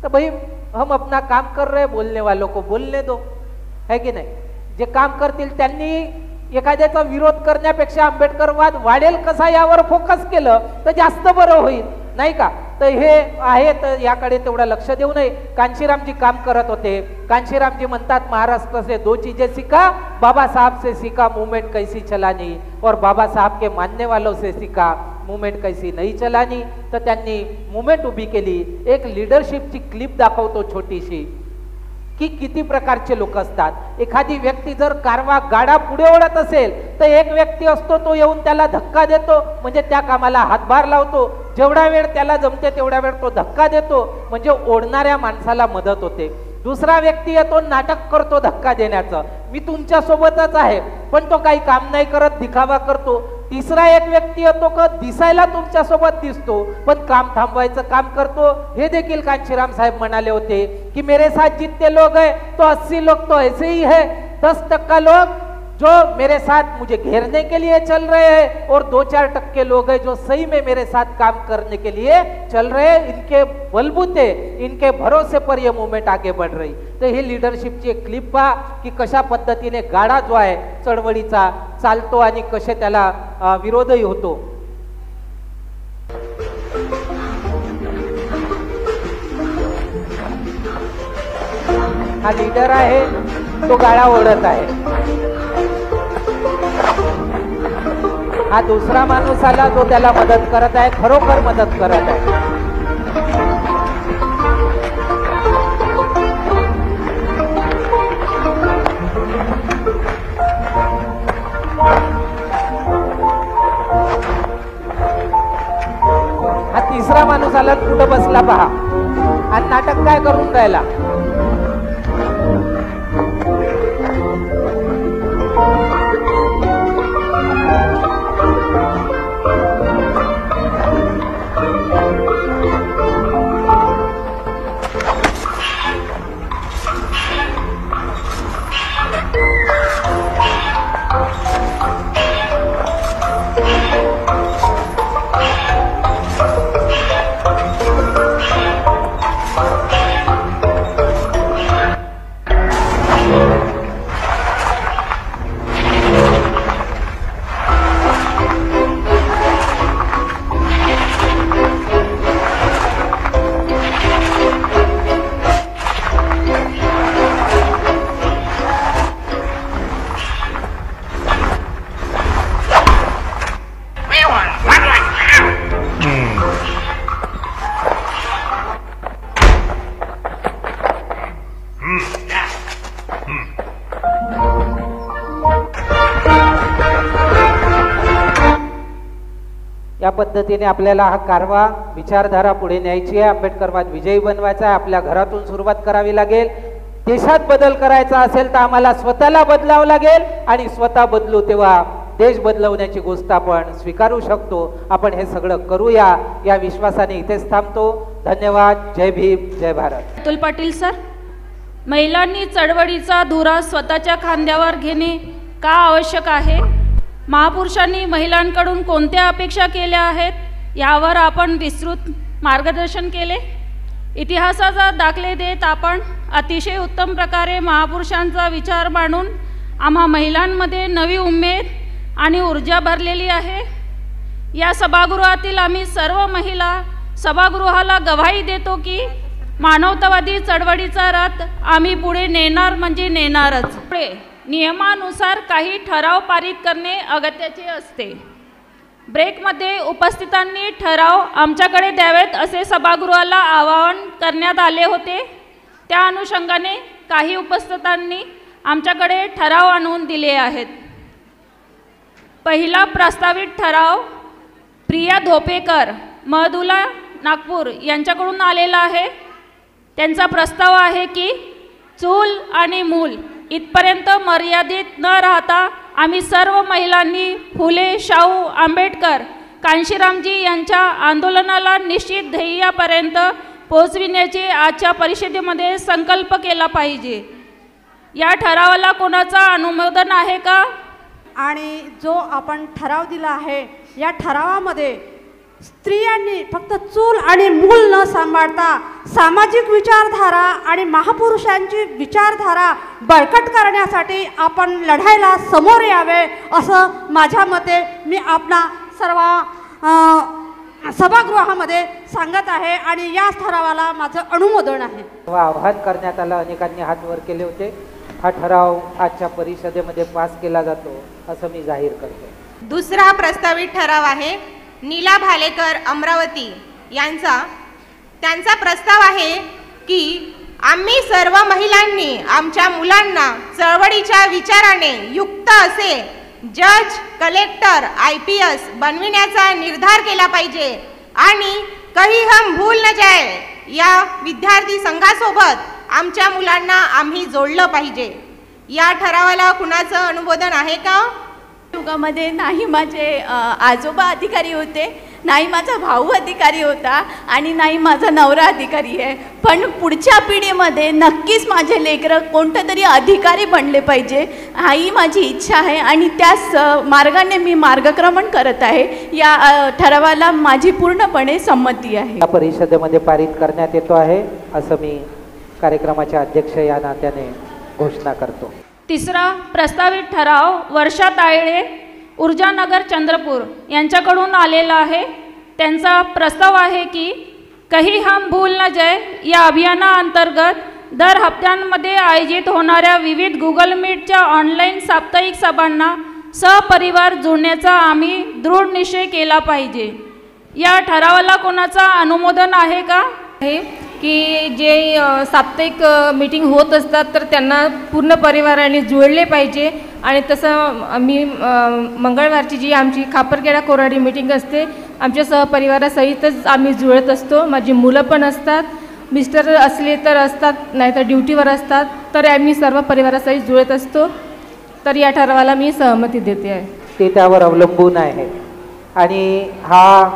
तर भाई हम अपना काम कर रहे, बोलने वालों को बोलने दो, है की नाही. जे काम करतील त्यांनी एखाद्याचा विरोध करण्यापेक्षा आंबेडकरवाद वाढेल कसा यावर फोकस केलं तर जास्त बरं होईल, नाही का. तर हे आहे, तर याकडे तेवढं लक्ष देऊ नये. कांशीरामजी काम करत होते. कांशीरामजी म्हणतात, महाराष्ट्र से 2 चीजें सीखा, बाबा साहब से सीखा मूवमेंट कैसी चलानी और बाबा साहब के मानने वालों से सीखा मुवमेंट कैसी नहीं चलानी, तर त्यांनी मुवमेंट उभी केली. एक लीडरशिपची क्लिप दाखवतो छोटीशी की किती प्रकारचे लोक असतात. एखादी व्यक्ती जर कारवा गाडा पुढे ओढत असेल तर एक व्यक्ती असतो तो येऊन त्याला धक्का देतो, म्हणजे त्या कामाला हातभार लावतो. जेवढा वेळ त्याला जमते तेवढा वेळ तो धक्का देतो, म्हणजे ओढणाऱ्या माणसाला मदत होते. दुसरा व्यक्ती येतो, नाटक करतो धक्का देण्याचं, मी तुमच्या सोबतच आहे, पण तो काही काम नाही करत, दिखावा करतो. तिसरा एक व्यक्ती येतो का दिसायला तुमच्या सोबत दिसतो पण काम थांबवायचं काम करतो. हे देखील कांशीराम साहेब म्हणाले होते की मेरे साथ जितने लोग हैं तो 80 लोग तो ऐसे ही है, 10% लोग जो मेरे साथ मुझे घेरने के लिए चल रहे हैं और 2-4% लोग हैं जो सही में मेरे साथ काम करने के लिए चल रहे हैं. इनके बलबूते, इनके भरोसे पर ये मूवमेंट आगे बढ़ रही. तर ही लीडरशिपची एक क्लिप पहा की कशा पद्धतीने गाडा जो आहे चळवळीचा चालतो आणि कसे त्याला विरोधही होतो. हा लीडर आहे, तो गाडा ओढत आहे. हा दुसरा माणूस आला जो त्याला मदत करत आहे, खरोखर मदत करत आहे. हा तिसरा माणूस आला, कुठं बसला पहा आणि नाटक काय करून राहिला. या पद्धतीने आपल्याला हा कारवा विचारधारा पुढे न्यायची आहे. आंबेडकरवाद विजयी बनवायचा आहे. आपल्या घरातून सुरुवात करावी लागेल. देशात बदल करायचा असेल तर आम्हाला स्वतःला बदलावं लागेल आणि स्वतः बदलू तेव्हा देश बदलवण्याची गोष्ट आपण स्वीकारू शकतो. आपण हे सगळं करूया या विश्वासाने इथेच थांबतो. धन्यवाद. जय भीम, जय भारत. अतुल पाटील सर, महिलांनी चळवळीचा धुरा स्वतःच्या खांद्यावर घेणे का आवश्यक आहे? महापुरुषांनी महिलांकडून कोणत्या अपेक्षा केल्या आहेत यावर आपण विस्तृत मार्गदर्शन केले. इतिहासाचा दाखले देत आपण अतिशय उत्तम प्रकारे महापुरुषांचा विचार मांडून आम्हा महिलांमध्ये नवी उमेद आणि ऊर्जा भरलेली आहे. या सभागृहातील आम्ही सर्व महिला सभागृहाला गवाही देतो की मानवतावादी चळवळीचा रथ आम्ही पुढे नेणार म्हणजे नेणारच. नियमानुसार काही ठराव पारित करणे अगत्याचे असते. ब्रेकमध्ये उपस्थितांनी ठराव आमच्याकडे द्यावेत असे सभागृहाला आवाहन करण्यात आले होते. त्या अनुषंगाने काही उपस्थितांनी आमच्याकडे ठराव आणून दिले आहेत. पहिला प्रस्तावित ठराव प्रिया धोपेकर, महदुला, नागपूर यांच्याकडून आलेला आहे. त्यांचा प्रस्ताव आहे की चूल आणि मूल इथपर्यंत मर्यादित न राहता आम्ही सर्व महिलांनी फुले, शाहू, आंबेडकर, कांशीरामजी यांच्या आंदोलनाला निश्चित ध्येयापर्यंत पोहोचविण्याचे आजच्या परिषदेमध्ये संकल्प केला पाहिजे. या ठरावाला कोणाचा अनुमोदन आहे का? आणि जो आपण ठराव दिला आहे या ठरावामध्ये स्त्रियांनी फक्त चूल आणि मूल न सांभाळता सामाजिक विचारधारा आणि महापुरुषांची विचारधारा बळकट करण्यासाठी आपण लढायला समोर यावे असं माझ्या मते मी आपणा सर्व सभागृहामध्ये सांगत आहे आणि या ठरावाला माझं अनुमोदन आहे. आवाहन करण्यात आलं, अनेकांनी हात वर केले होते. हा ठराव आजच्या परिषदेमध्ये पास केला जातो असं मी जाहीर करतो. दुसरा प्रस्तावित ठराव आहे नीला भालेकर अमरावती त्यांचा प्रस्ताव आहे की आम्ही सर्व महिलांनी आमच्या मुलांना चळवळीच्या विचाराने युक्त असे जज, कलेक्टर, IPS बनविण्याचा निर्धार केला पाहिजे आणि कहीं हम भूल न जाए या विद्यार्थी संघासोबत आमच्या मुलांना आम्ही जोडलं पाहिजे. या ठरावाला कुणाचं अनुमोदन आहे का? युगामध्ये नाही माझे आजोबा अधिकारी होते, नाही माझा भाऊ अधिकारी होता आणि नाही माझा नवरा अधिकारी आहे. पण पुढच्या पिढीमध्ये नक्कीच माझे लेकरं कोणतं तरी अधिकारी बनले पाहिजे, ही माझी इच्छा आहे आणि त्याच मार्गाने मी मार्गक्रमण करत आहे. या ठरावाला माझी पूर्णपणे संमती आहे. या परिषदेमध्ये पारित करण्यात येतो आहे असं मी कार्यक्रमाचे अध्यक्ष या नात्याने घोषणा करतो. तिसरा प्रस्तावित ठराव वर्षा तायडे, ऊर्जानगर, चंद्रपूर यांच्याकडून आलेला आहे. त्यांचा प्रस्ताव आहे की कहीं हम भूल न जाए या अभियानाअंतर्गत दर हप्त्यांमध्ये आयोजित होणाऱ्या विविध गुगल मीटच्या ऑनलाईन साप्ताहिक सभांना सहपरिवार जोडण्याचा आम्ही दृढ निश्चय केला पाहिजे. या ठरावाला कोणाचा अनुमोदन आहे का? की जे साप्ताहिक मीटिंग होत असतात तर त्यांना पूर्ण परिवाराने जुळले पाहिजे. आणि तसं मी मंगळवारची जी आमची खापरखेडा कोराडी मीटिंग असते आमच्या सहपरिवारासहितच आम्ही जुळत असतो. माझी मुलं पण असतात, मिस्टर असले तर असतात, नाहीतर ड्युटीवर असतात, तर आम्ही सर्व परिवारासहित जुळत असतो. तर या ठरावाला मी सहमती देते आहे. ते त्यावर अवलंबून आहे आणि हा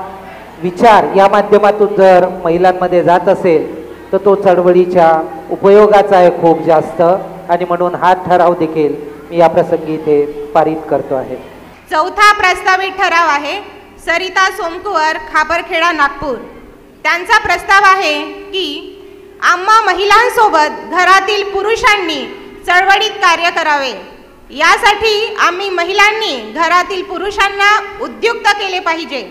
विचार या माध्यमातून जर महिलांमध्ये जात असेल तर तो चळवळीच्या उपयोगाचा आहे खूप जास्त आणि म्हणून हा ठराव देखील मी या प्रसंगी इथे पारित करतो आहे. चौथा प्रस्तावित ठराव आहे सरिता सोमकुवर, खापरखेडा, नागपूर. त्यांचा प्रस्ताव आहे की आम्हा महिलांसोबत घरातील पुरुषांनी चळवळीत कार्य करावे. यासाठी आम्ही महिलांनी घरातील पुरुषांना उद्युक्त केले पाहिजे.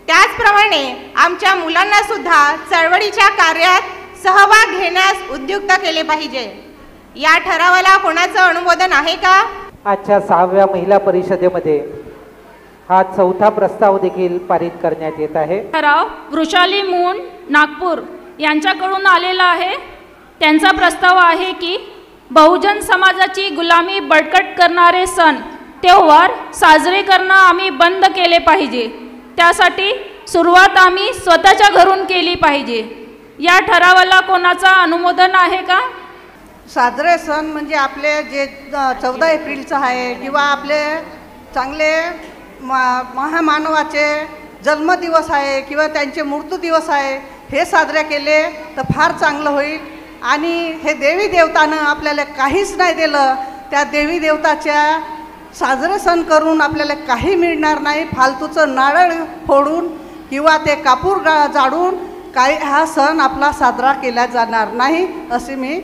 त्याचप्रमाणे आमच्या मुलांना सुद्धा चळवळीच्या कार्यात सहभाग घेण्यास उद्युक्त केले पाहिजे. या ठरावाला कोणाचं अनुमोदन आहे का? आजच्या 6व्या महिला परिषदेमध्ये हा चौथा प्रस्ताव देखील पारित करण्यात येत आहे. ठराव वृषाली मून, नागपूर यांच्याकडून आलेला आहे. त्यांचा प्रस्ताव आहे की बहुजन समाजाची गुलामी बळकट करणारे सण त्योहार साजरे करणं आम्ही बंद केले पाहिजे. त्यासाठी सुरुवात आम्ही स्वतःच्या घरून केली पाहिजे. या ठरावाला कोणाचा अनुमोदन आहे का? साजरे सण म्हणजे आपले जे 14 एप्रिलचं आहे किंवा आपले चांगले महामानवाचे जन्मदिवस आहे किंवा त्यांचे मृत्यू दिवस आहे, हे साजरे केले तर फार चांगलं होईल. आणि हे देवी देवतानं आपल्याला काहीच नाही दिलं, त्या देवी देवताच्या साजरे सण करून आपल्याला काही मिळणार नाही. फालतूचं नारळ फोडून किंवा ते कापूर जाळून काही हा सण आपला साजरा केला जाणार नाही असे मी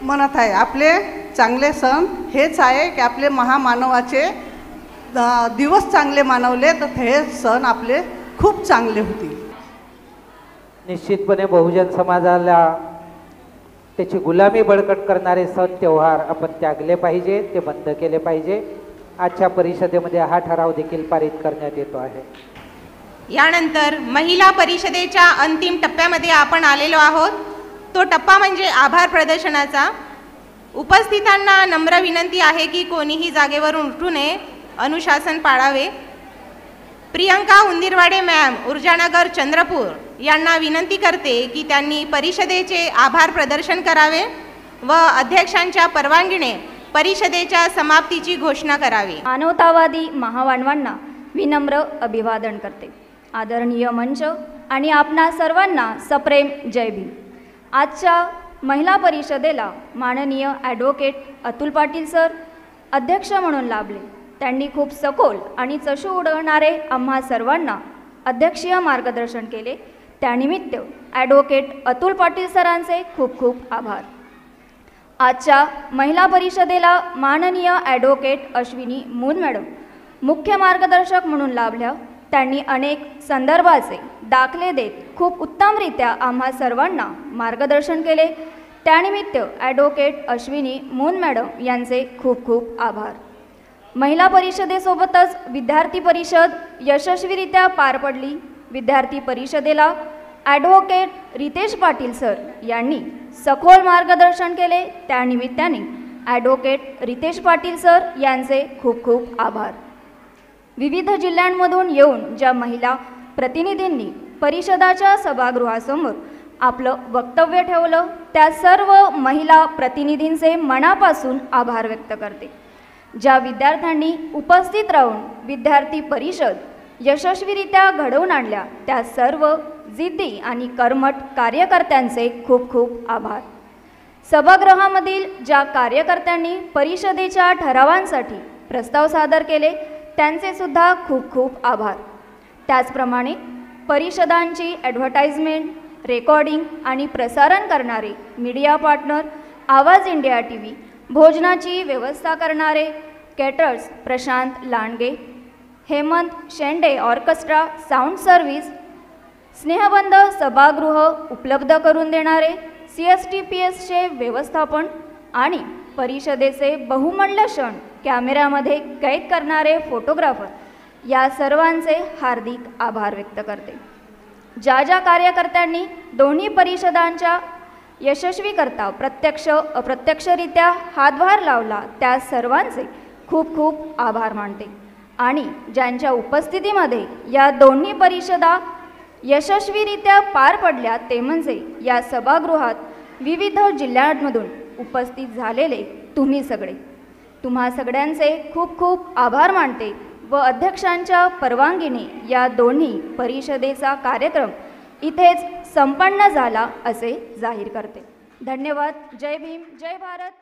म्हणत आहे. आपले चांगले सण हेच आहे की आपले महामानवाचे दिवस चांगले मानवले तर हे सण आपले खूप चांगले होतील. निश्चितपणे बहुजन समाजाला त्याची गुलामी बळकट करणारे सण त्योहार आपण त्यागले पाहिजे, ते बंद केले पाहिजे. आजच्या परिषदेमध्ये हा ठराव देखील पारित करण्यात येतो आहे. यानंतर महिला परिषदेच्या अंतिम टप्प्यामध्ये आपण आलेलो आहोत. तो टप्पा म्हणजे आभार प्रदर्शनाचा. उपस्थितांना नम्र विनंती आहे की कोणीही जागेवरून उठू नये, अनुशासन पाळावे. प्रियंका उंदीरवाडे मॅम, ऊर्जानगर, चंद्रपूर यांना विनंती करते की त्यांनी परिषदेचे आभार प्रदर्शन करावे व अध्यक्षांच्या परवानगीने परिषदेच्या समाप्तीची घोषणा करावी. मानवतावादी महामानवांना विनम्र अभिवादन करते. आदरणीय मंच आणि आपणा सर्वांना सप्रेम जय भीम. आजच्या महिला परिषदेला माननीय ॲडव्होकेट अतुल पाटील सर अध्यक्ष म्हणून लाभले. त्यांनी खूप सखोल आणि चशू उडवणारे आम्हा सर्वांना अध्यक्षीय मार्गदर्शन केले. त्यानिमित्त ॲडव्होकेट अतुल पाटील सरांचे खूप खूप आभार. आजच्या महिला परिषदेला माननीय ॲडव्होकेट अश्विनी मून मॅडम मुख्य मार्गदर्शक म्हणून लाभल्या. त्यांनी अनेक संदर्भाचे दाखले देत खूप उत्तमरित्या आम्हा सर्वांना मार्गदर्शन केले. त्यानिमित्त ॲडव्होकेट अश्विनी मून मॅडम यांचे खूप खूप आभार. महिला परिषदेसोबतच विद्यार्थी परिषद यशस्वीरित्या पार पडली. विद्यार्थी परिषदेला ॲडव्होकेट रितेश पाटील सर यांनी सखोल मार्गदर्शन केले. त्यानिमित्ताने ॲडव्होकेट रितेश पाटील सर यांचे खूप खूप आभार. विविध जिल्ह्यांमधून येऊन ज्या महिला प्रतिनिधींनी परिषदाच्या सभागृहासमोर आपलं वक्तव्य ठेवलं त्या सर्व महिला प्रतिनिधींचे मनापासून आभार व्यक्त करते. ज्या विद्यार्थ्यांनी उपस्थित राहून विद्यार्थी परिषद यशस्वीरित्या घडवून आणल्या त्या सर्व जिद्दी आणि कर्मठ कार्यकर्त्यांचे खूप खूप आभार. सभागृहामधील ज्या कार्यकर्त्यांनी परिषदेच्या ठरावांसाठी प्रस्ताव सादर केले त्यांचे सुद्धा खूप खूप आभार. त्याचप्रमाणे परिषदांची ॲडव्हर्टाइजमेंट, रेकॉर्डिंग आणि प्रसारण करणारे मीडिया पार्टनर, आवाज इंडिया TV, भोजनाची व्यवस्था करणारे कॅटर्स प्रशांत लांडगे, हेमंत शेंडे ऑर्केस्ट्रा साऊंड सर्व्हिस, स्नेहबंध सभागृह उपलब्ध करून देणारे CSTPSचे व्यवस्थापन आणि परिषदेचे बहुमूल्य क्षण कॅमेऱ्यामध्ये कैद करणारे फोटोग्राफर या सर्वांचे हार्दिक आभार व्यक्त करते. ज्या ज्या कार्यकर्त्यांनी दोन्ही परिषदांच्या यशस्वीकरता प्रत्यक्ष अप्रत्यक्षरित्या हातभार लावला त्या सर्वांचे खूप खूप आभार मानते. आणि ज्यांच्या उपस्थितीमध्ये या दोन्ही परिषदा यशस्वीरित्या पार पडल्या ते म्हणजे या सभागृहात विविध जिल्ह्यांमधून उपस्थित झालेले तुम्ही सगळे. तुम्हा सगळ्यांचे खूप खूप आभार मानते व अध्यक्षांच्या परवानगीने या दोन्ही परिषदेचा कार्यक्रम इथेच संपन्न झाला असे जाहीर करते. धन्यवाद. जय भीम, जय भारत.